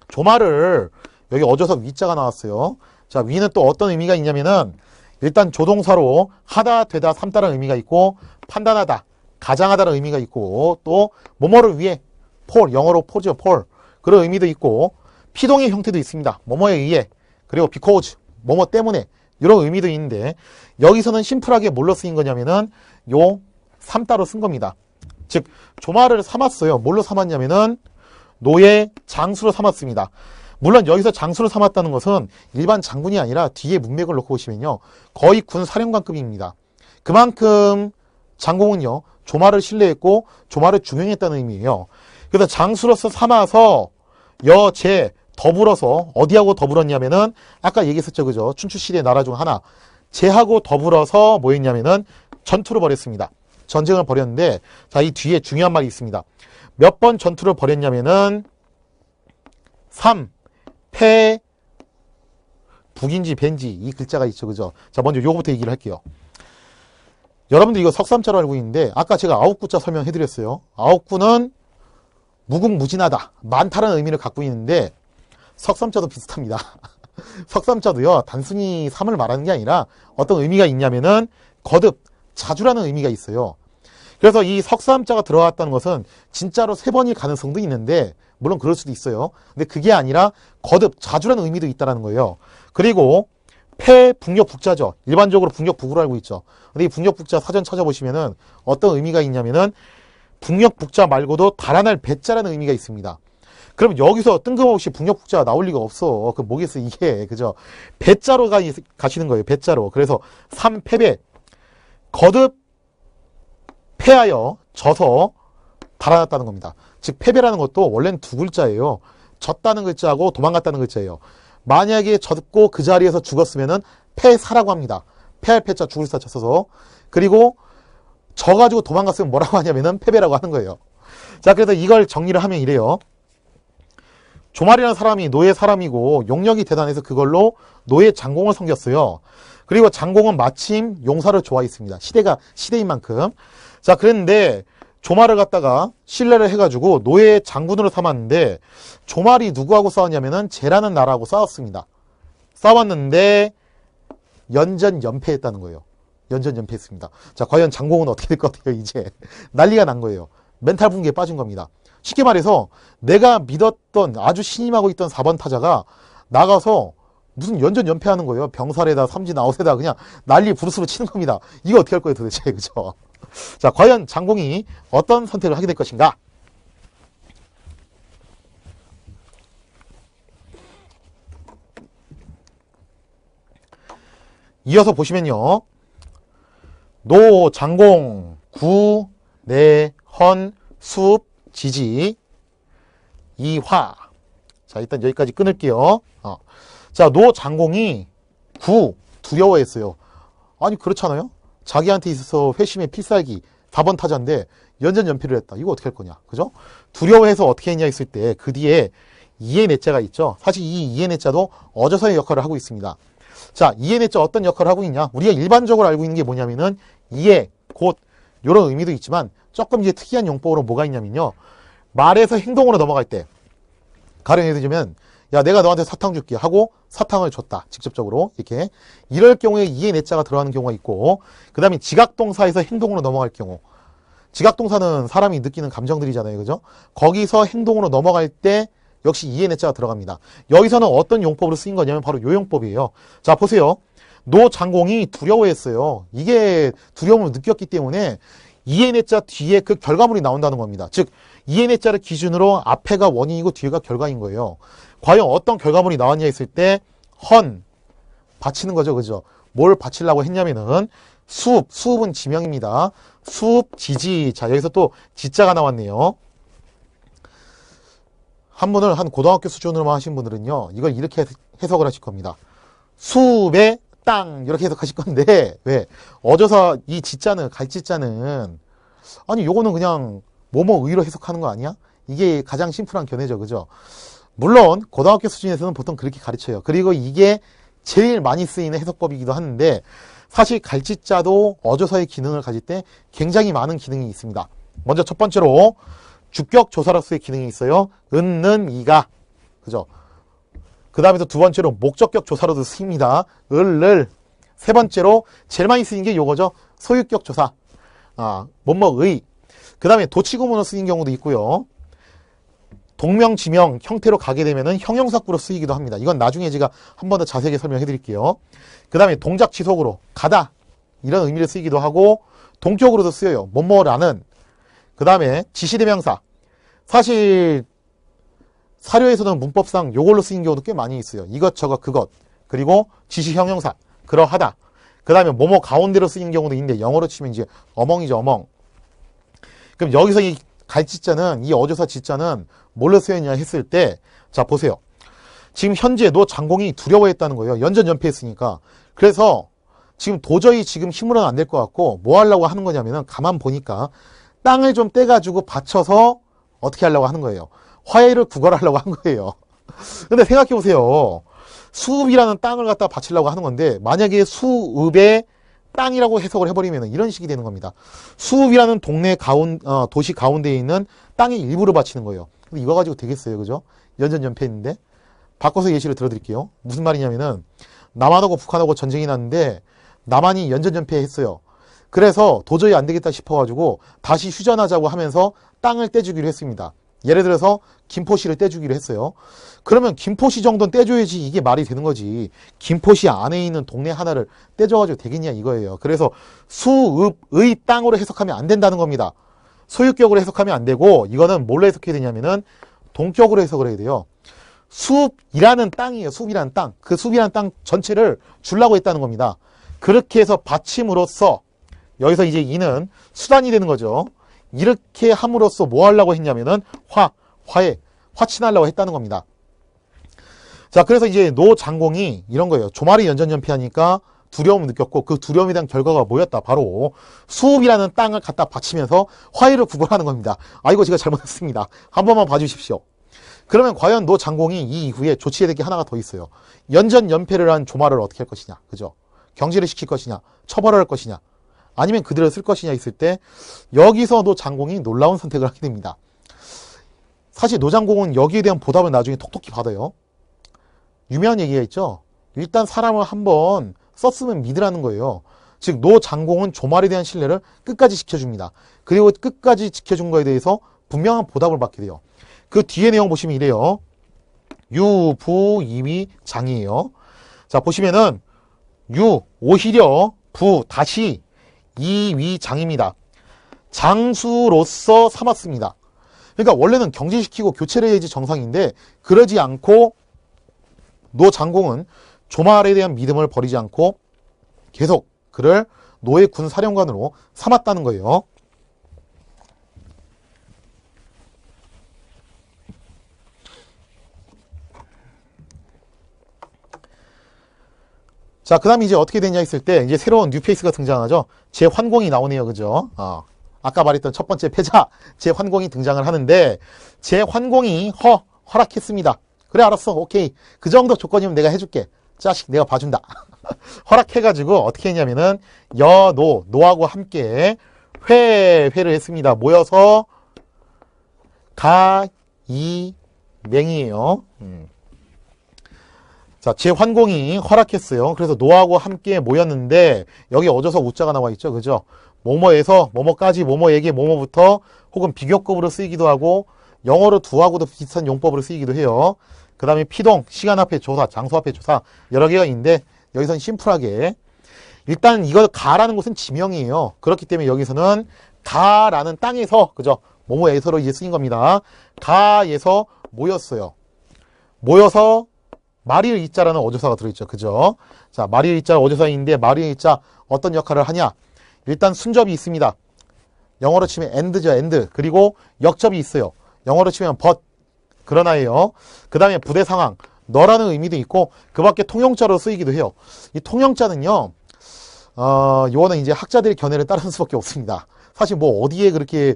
조말을 여기 어조석 위자가 나왔어요. 자, 위는 또 어떤 의미가 있냐면은 일단 조동사로 하다, 되다, 삼다라는 의미가 있고, 판단하다, 가장하다라는 의미가 있고, 또 뭐뭐를 위해, 폴, 영어로 폴이죠, 폴. 그런 의미도 있고, 피동의 형태도 있습니다. 뭐뭐에 의해, 그리고 because, 뭐뭐 때문에, 이런 의미도 있는데, 여기서는 심플하게 뭘로 쓰인 거냐면은 요 삼다로 쓴 겁니다. 즉 조말을 삼았어요. 뭘로 삼았냐면은 노예, 장수로 삼았습니다. 물론 여기서 장수를 삼았다는 것은 일반 장군이 아니라 뒤에 문맥을 놓고 보시면요, 거의 군 사령관급입니다. 그만큼 장공은요 조말을 신뢰했고 조말을 중용했다는 의미예요. 그래서 장수로서 삼아서 여제 더불어서 어디하고 더불었냐면은 아까 얘기했었죠, 그죠? 춘추시대 나라 중 하나 제하고 더불어서 뭐 했냐면은 전투를 벌였습니다. 전쟁을 벌였는데, 자, 이 뒤에 중요한 말이 있습니다. 몇 번 전투를 벌였냐면은 3, 패, 북인지 벤지 이 글자가 있죠, 그죠? 자, 먼저 요거부터 얘기를 할게요. 여러분들 이거 석삼자로 알고 있는데 아까 제가 아홉구자 설명해드렸어요. 아홉구는 무궁무진하다, 많다라는 의미를 갖고 있는데 석삼자도 비슷합니다. 석삼자도요 단순히 3을 말하는 게 아니라 어떤 의미가 있냐면은 거듭, 자주라는 의미가 있어요. 그래서 이 석삼자가 들어갔다는 것은 진짜로 3번일 가능성도 있는데, 물론 그럴 수도 있어요. 근데 그게 아니라 거듭, 자주라는 의미도 있다는 거예요. 그리고 패, 북녘, 북자죠. 일반적으로 북녘, 북으로 알고 있죠. 근데 이 북녘, 북자 사전 찾아보시면은 어떤 의미가 있냐면은 북녘, 북자 말고도 달아날 배자라는 의미가 있습니다. 그럼 여기서 뜬금없이 북녘, 북자가 나올 리가 없어. 그 뭐겠어 이게, 그죠? 배자로 가시는 거예요. 배자로. 그래서 3패배, 거듭 패하여 져서 달아났다는 겁니다. 즉 패배라는 것도 원래는 두 글자예요. 졌다는 글자하고 도망갔다는 글자예요. 만약에 졌고 그 자리에서 죽었으면은 패사라고 합니다. 패할 패자 죽을 사 쳐서. 그리고 져가지고 도망갔으면 뭐라고 하냐면은 패배라고 하는 거예요. 자, 그래서 이걸 정리를 하면 이래요. 조말이라는 사람이 노예 사람이고 용력이 대단해서 그걸로 노예 장공을 섬겼어요. 그리고 장공은 마침 용사를 좋아했습니다. 시대가 시대인 만큼. 자, 그랬는데 조말을 갖다가 신뢰를 해가지고 노예 장군으로 삼았는데, 조말이 누구하고 싸웠냐면은 제라는 나라하고 싸웠습니다. 싸웠는데 연전연패했다는 거예요. 연전연패했습니다. 자, 과연 장공은 어떻게 될 것 같아요? 이제 난리가 난 거예요. 멘탈 붕괴에 빠진 겁니다. 쉽게 말해서 내가 믿었던 아주 신임하고 있던 4번 타자가 나가서 무슨 연전연패하는 거예요. 병살에다 삼진 아웃에다 그냥 난리 부르스로 치는 겁니다. 이거 어떻게 할 거예요 도대체, 그죠? 자, 과연 장공이 어떤 선택을 하게 될 것인가? 이어서 보시면요, 노, 장공, 구, 내, 헌, 숲, 지지, 이화. 자, 일단 여기까지 끊을게요. 자, 노, 장공이 구, 두려워했어요. 아니 그렇잖아요. 자기한테 있어서 회심의 필살기 4번 타자인데 연전연패를 했다. 이거 어떻게 할 거냐, 그죠? 두려워해서 어떻게 했냐 했을 때 그 뒤에 이의 내자가 있죠. 사실 이 이의 내자도 어조서의 역할을 하고 있습니다. 자, 이의 내자 어떤 역할을 하고 있냐? 우리가 일반적으로 알고 있는 게 뭐냐면은 이의, 곧 이런 의미도 있지만 조금 이제 특이한 용법으로 뭐가 있냐면요, 말에서 행동으로 넘어갈 때, 가령 예를 들면 야, 내가 너한테 사탕 줄게 하고 사탕을 줬다, 직접적으로. 이렇게 이럴 경우에 이의 내자가 들어가는 경우가 있고, 그 다음에 지각동사에서 행동으로 넘어갈 경우, 지각동사는 사람이 느끼는 감정들이잖아요, 그죠? 거기서 행동으로 넘어갈 때 역시 이의 내자가 들어갑니다. 여기서는 어떤 용법으로 쓰인 거냐면 바로 요 용법이에요. 자, 보세요. 노 장공이 두려워했어요. 이게 두려움을 느꼈기 때문에 EN의 자 뒤에 그 결과물이 나온다는 겁니다. 즉 EN의 자를 기준으로 앞에가 원인이고 뒤에가 결과인 거예요. 과연 어떤 결과물이 나왔냐 했을 때 헌 받치는 거죠. 그죠? 뭘 받치려고 했냐면은 수읍은 지명입니다. 수읍 지지. 자, 여기서 또 지자가 나왔네요. 한문을 한 고등학교 수준으로만 하신 분들은요, 이걸 이렇게 해석을 하실 겁니다. 수읍의 땅 이렇게 해석하실 건데, 왜? 어조사 이 지자는 갈지자는 아니 요거는 그냥 뭐뭐의로 해석하는 거 아니야? 이게 가장 심플한 견해죠. 그죠? 물론 고등학교 수준에서는 보통 그렇게 가르쳐요. 그리고 이게 제일 많이 쓰이는 해석법이기도 하는데, 사실 갈지자도 어조사의 기능을 가질 때 굉장히 많은 기능이 있습니다. 먼저 첫 번째로 주격 조사로서의 기능이 있어요. 은, 이가. 그죠? 그 다음에 또 두 번째로 목적격 조사로도 쓰입니다. 세 번째로 제일 많이 쓰이는 게 요거죠. 소유격 조사. 뭐뭐의. 그 다음에 도치구문으로 쓰인 경우도 있고요. 동명지명 형태로 가게 되면은 형용사구로 쓰이기도 합니다. 이건 나중에 제가 한 번 더 자세하게 설명해 드릴게요. 그 다음에 동작 지속으로 가다 이런 의미를 쓰이기도 하고 동격으로도 쓰여요. 뭐뭐라는. 그 다음에 지시대명사. 사실 사료에서는 문법상 요걸로 쓰인 경우도 꽤 많이 있어요. 이것저것 그것. 그리고 지시형용사. 그러하다. 그 다음에 뭐뭐 가운데로 쓰인 경우도 있는데 영어로 치면 이제 어멍이죠. 어멍. 그럼 여기서 이 갈지자는 이 어조사 지자는 뭘로 쓰였냐 했을 때, 자 보세요. 지금 현재 노 장공이 두려워했다는 거예요. 연전연패했으니까. 그래서 지금 도저히 지금 힘으로는 안 될 것 같고 뭐 하려고 하는 거냐면은 가만 보니까 땅을 좀 떼가지고 받쳐서 어떻게 하려고 하는 거예요. 화해를 구걸하려고 한 거예요. 근데 생각해 보세요. 수읍이라는 땅을 갖다 바치려고 하는 건데 만약에 수읍의 땅이라고 해석을 해버리면 이런 식이 되는 겁니다. 수읍이라는 동네 도시 가운데에 있는 땅의 일부를 바치는 거예요. 근데 이거 가지고 되겠어요. 그죠? 연전연패인데. 바꿔서 예시를 들어드릴게요. 무슨 말이냐면은 남한하고 북한하고 전쟁이 났는데 남한이 연전연패했어요. 그래서 도저히 안 되겠다 싶어가지고 다시 휴전하자고 하면서 땅을 떼주기로 했습니다. 예를 들어서 김포시를 떼주기로 했어요. 그러면 김포시 정도는 떼줘야지 이게 말이 되는 거지. 김포시 안에 있는 동네 하나를 떼줘가지고 되겠냐 이거예요. 그래서 수읍의 땅으로 해석하면 안 된다는 겁니다. 소유격으로 해석하면 안 되고 이거는 뭘로 해석해야 되냐면은 동격으로 해석을 해야 돼요. 숲이라는 땅이에요. 숲이라는 땅. 그 숲이라는 땅 전체를 주려고 했다는 겁니다. 그렇게 해서 받침으로써 여기서 이제 이는 수단이 되는 거죠. 이렇게 함으로써 뭐 하려고 했냐면은 화해, 화친하려고 했다는 겁니다. 자, 그래서 이제 노 장공이 이런 거예요. 조말이 연전연패하니까 두려움을 느꼈고 그 두려움에 대한 결과가 뭐였다? 바로 수읍이라는 땅을 갖다 바치면서 화해를 구걸하는 겁니다. 이거 제가 잘못했습니다. 한 번만 봐주십시오. 그러면 과연 노 장공이 이 이후에 조치해야 될 게 하나가 더 있어요. 연전연패를 한 조말을 어떻게 할 것이냐. 그죠? 경제를 시킬 것이냐. 처벌을 할 것이냐. 아니면 그대로 쓸 것이냐 있을 때 여기서 노 장공이 놀라운 선택을 하게 됩니다. 사실 노 장공은 여기에 대한 보답을 나중에 톡톡히 받아요. 유명한 얘기가 있죠. 일단 사람을 한번 썼으면 믿으라는 거예요. 즉 노 장공은 조말에 대한 신뢰를 끝까지 지켜줍니다. 그리고 끝까지 지켜준 거에 대해서 분명한 보답을 받게 돼요. 그 뒤에 내용 보시면 이래요. 유, 부, 이위, 장이에요. 자 보시면은 유, 오히려, 부, 다시, 이위, 장입니다. 장수로서 삼았습니다. 그러니까 원래는 경제시키고 교체를 해야지 정상인데 그러지 않고 노 장공은 조말에 대한 믿음을 버리지 않고 계속 그를 노의 군 사령관으로 삼았다는 거예요. 자, 그 다음에 이제 어떻게 되냐 했을 때, 이제 새로운 뉴페이스가 등장하죠. 제환공이 나오네요. 그죠? 아까 말했던 첫 번째 패자, 제환공이 등장을 하는데, 제환공이 허락했습니다. 그래, 알았어. 오케이. 그 정도 조건이면 내가 해줄게. 자식, 내가 봐준다. 허락해가지고, 어떻게 했냐면은, 노하고 함께, 회를 했습니다. 모여서, 맹이에요. 자, 제환공이 허락했어요. 그래서 노하고 함께 모였는데 여기 어조서 우자가 나와 있죠. 그죠? 뭐뭐에서 뭐뭐까지 뭐뭐에게 뭐뭐부터 혹은 비교급으로 쓰이기도 하고 영어로 두하고도 비슷한 용법으로 쓰이기도 해요. 그 다음에 피동, 시간 앞에 조사, 장소 앞에 조사 여러 개가 있는데 여기서는 심플하게 일단 이거 가라는 곳은 지명이에요. 그렇기 때문에 여기서는 가라는 땅에서, 그죠? 뭐뭐에서로 이제 쓰인 겁니다. 가에서 모였어요. 모여서 마리을 이자라는 어조사가 들어있죠. 그죠? 자, 마리을 이자 어조사인데 마리을 이자 어떤 역할을 하냐? 일단 순접이 있습니다. 영어로 치면 and죠, and. 그리고 역접이 있어요. 영어로 치면 but. 그러나예요. 그 다음에 부대 상황, 너라는 의미도 있고, 그 밖에 통용자로 쓰이기도 해요. 이 통용자는요, 요거는 이제 학자들의 견해를 따르는 수밖에 없습니다. 사실 뭐 어디에 그렇게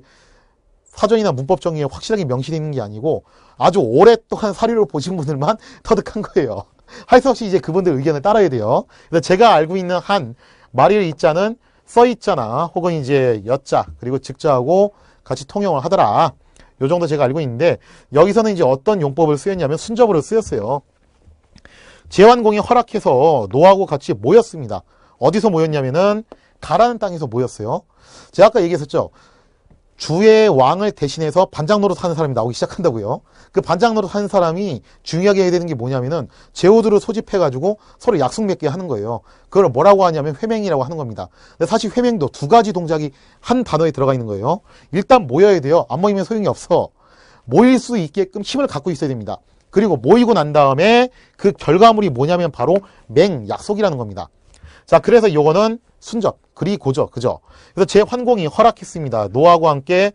사전이나 문법 정의에 확실하게 명시되어 있는 게 아니고 아주 오랫동안 사료를 보신 분들만 터득한 거예요. 할 수 없이 이제 그분들 의견을 따라야 돼요. 그래서 제가 알고 있는 한 마리을 이자는 써있자나 혹은 이제 여자 그리고 즉자하고 같이 통용을 하더라. 요 정도 제가 알고 있는데 여기서는 이제 어떤 용법을 쓰였냐면 순접으로 쓰였어요. 제환공이 허락해서 노하고 같이 모였습니다. 어디서 모였냐면은 가라는 땅에서 모였어요. 제가 아까 얘기했었죠. 주의 왕을 대신해서 반장 노릇 하는 사람이 나오기 시작한다고요. 그 반장 노릇 하는 사람이 중요하게 해야 되는 게 뭐냐면은 제후들을 소집해가지고 서로 약속 맺게 하는 거예요. 그걸 뭐라고 하냐면 회맹이라고 하는 겁니다. 근데 사실 회맹도 두 가지 동작이 한 단어에 들어가 있는 거예요. 일단 모여야 돼요. 안 모이면 소용이 없어. 모일 수 있게끔 힘을 갖고 있어야 됩니다. 그리고 모이고 난 다음에 그 결과물이 뭐냐면 바로 맹약속이라는 겁니다. 자, 그래서 요거는 순접, 그리고죠. 그죠? 그래서 제환공이 허락했습니다. 노하고 함께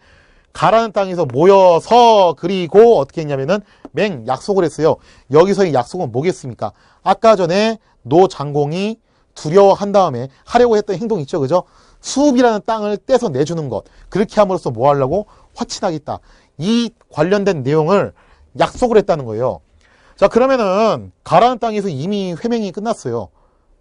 가라는 땅에서 모여서 그리고 어떻게 했냐면은 맹약속을 했어요. 여기서의 약속은 뭐겠습니까? 아까 전에 노장공이 두려워한 다음에 하려고 했던 행동 있죠. 그죠? 수읍이라는 땅을 떼서 내주는 것. 그렇게 함으로써 뭐 하려고? 화친하겠다. 이 관련된 내용을 약속을 했다는 거예요. 자, 그러면은 가라는 땅에서 이미 회맹이 끝났어요.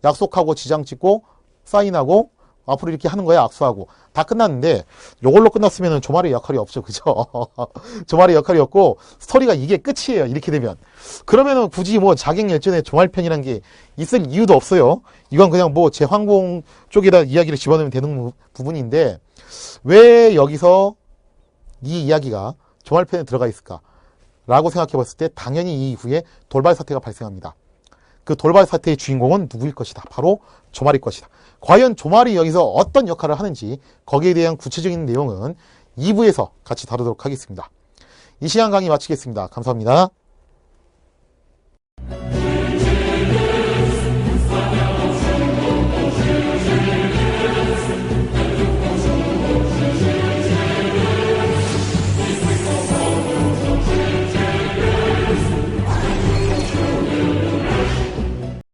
약속하고 지장 찍고 사인하고 앞으로 이렇게 하는 거야. 악수하고 다 끝났는데 요걸로 끝났으면 조말의 역할이 없죠. 그죠? 조말의 역할이 없고 스토리가 이게 끝이에요. 이렇게 되면 그러면은 굳이 뭐 자객열전에 조말편이라는 게 있을 이유도 없어요. 이건 그냥 뭐 제환공 쪽에다 이야기를 집어넣으면 되는 부분인데 왜 여기서 이 이야기가 조말편에 들어가 있을까 라고 생각해 봤을 때 당연히 이 이후에 돌발 사태가 발생합니다. 그 돌발 사태의 주인공은 누구일 것이다. 바로 조말일 것이다. 과연 조말이 여기서 어떤 역할을 하는지 거기에 대한 구체적인 내용은 2부에서 같이 다루도록 하겠습니다. 이 시간 강의 마치겠습니다. 감사합니다.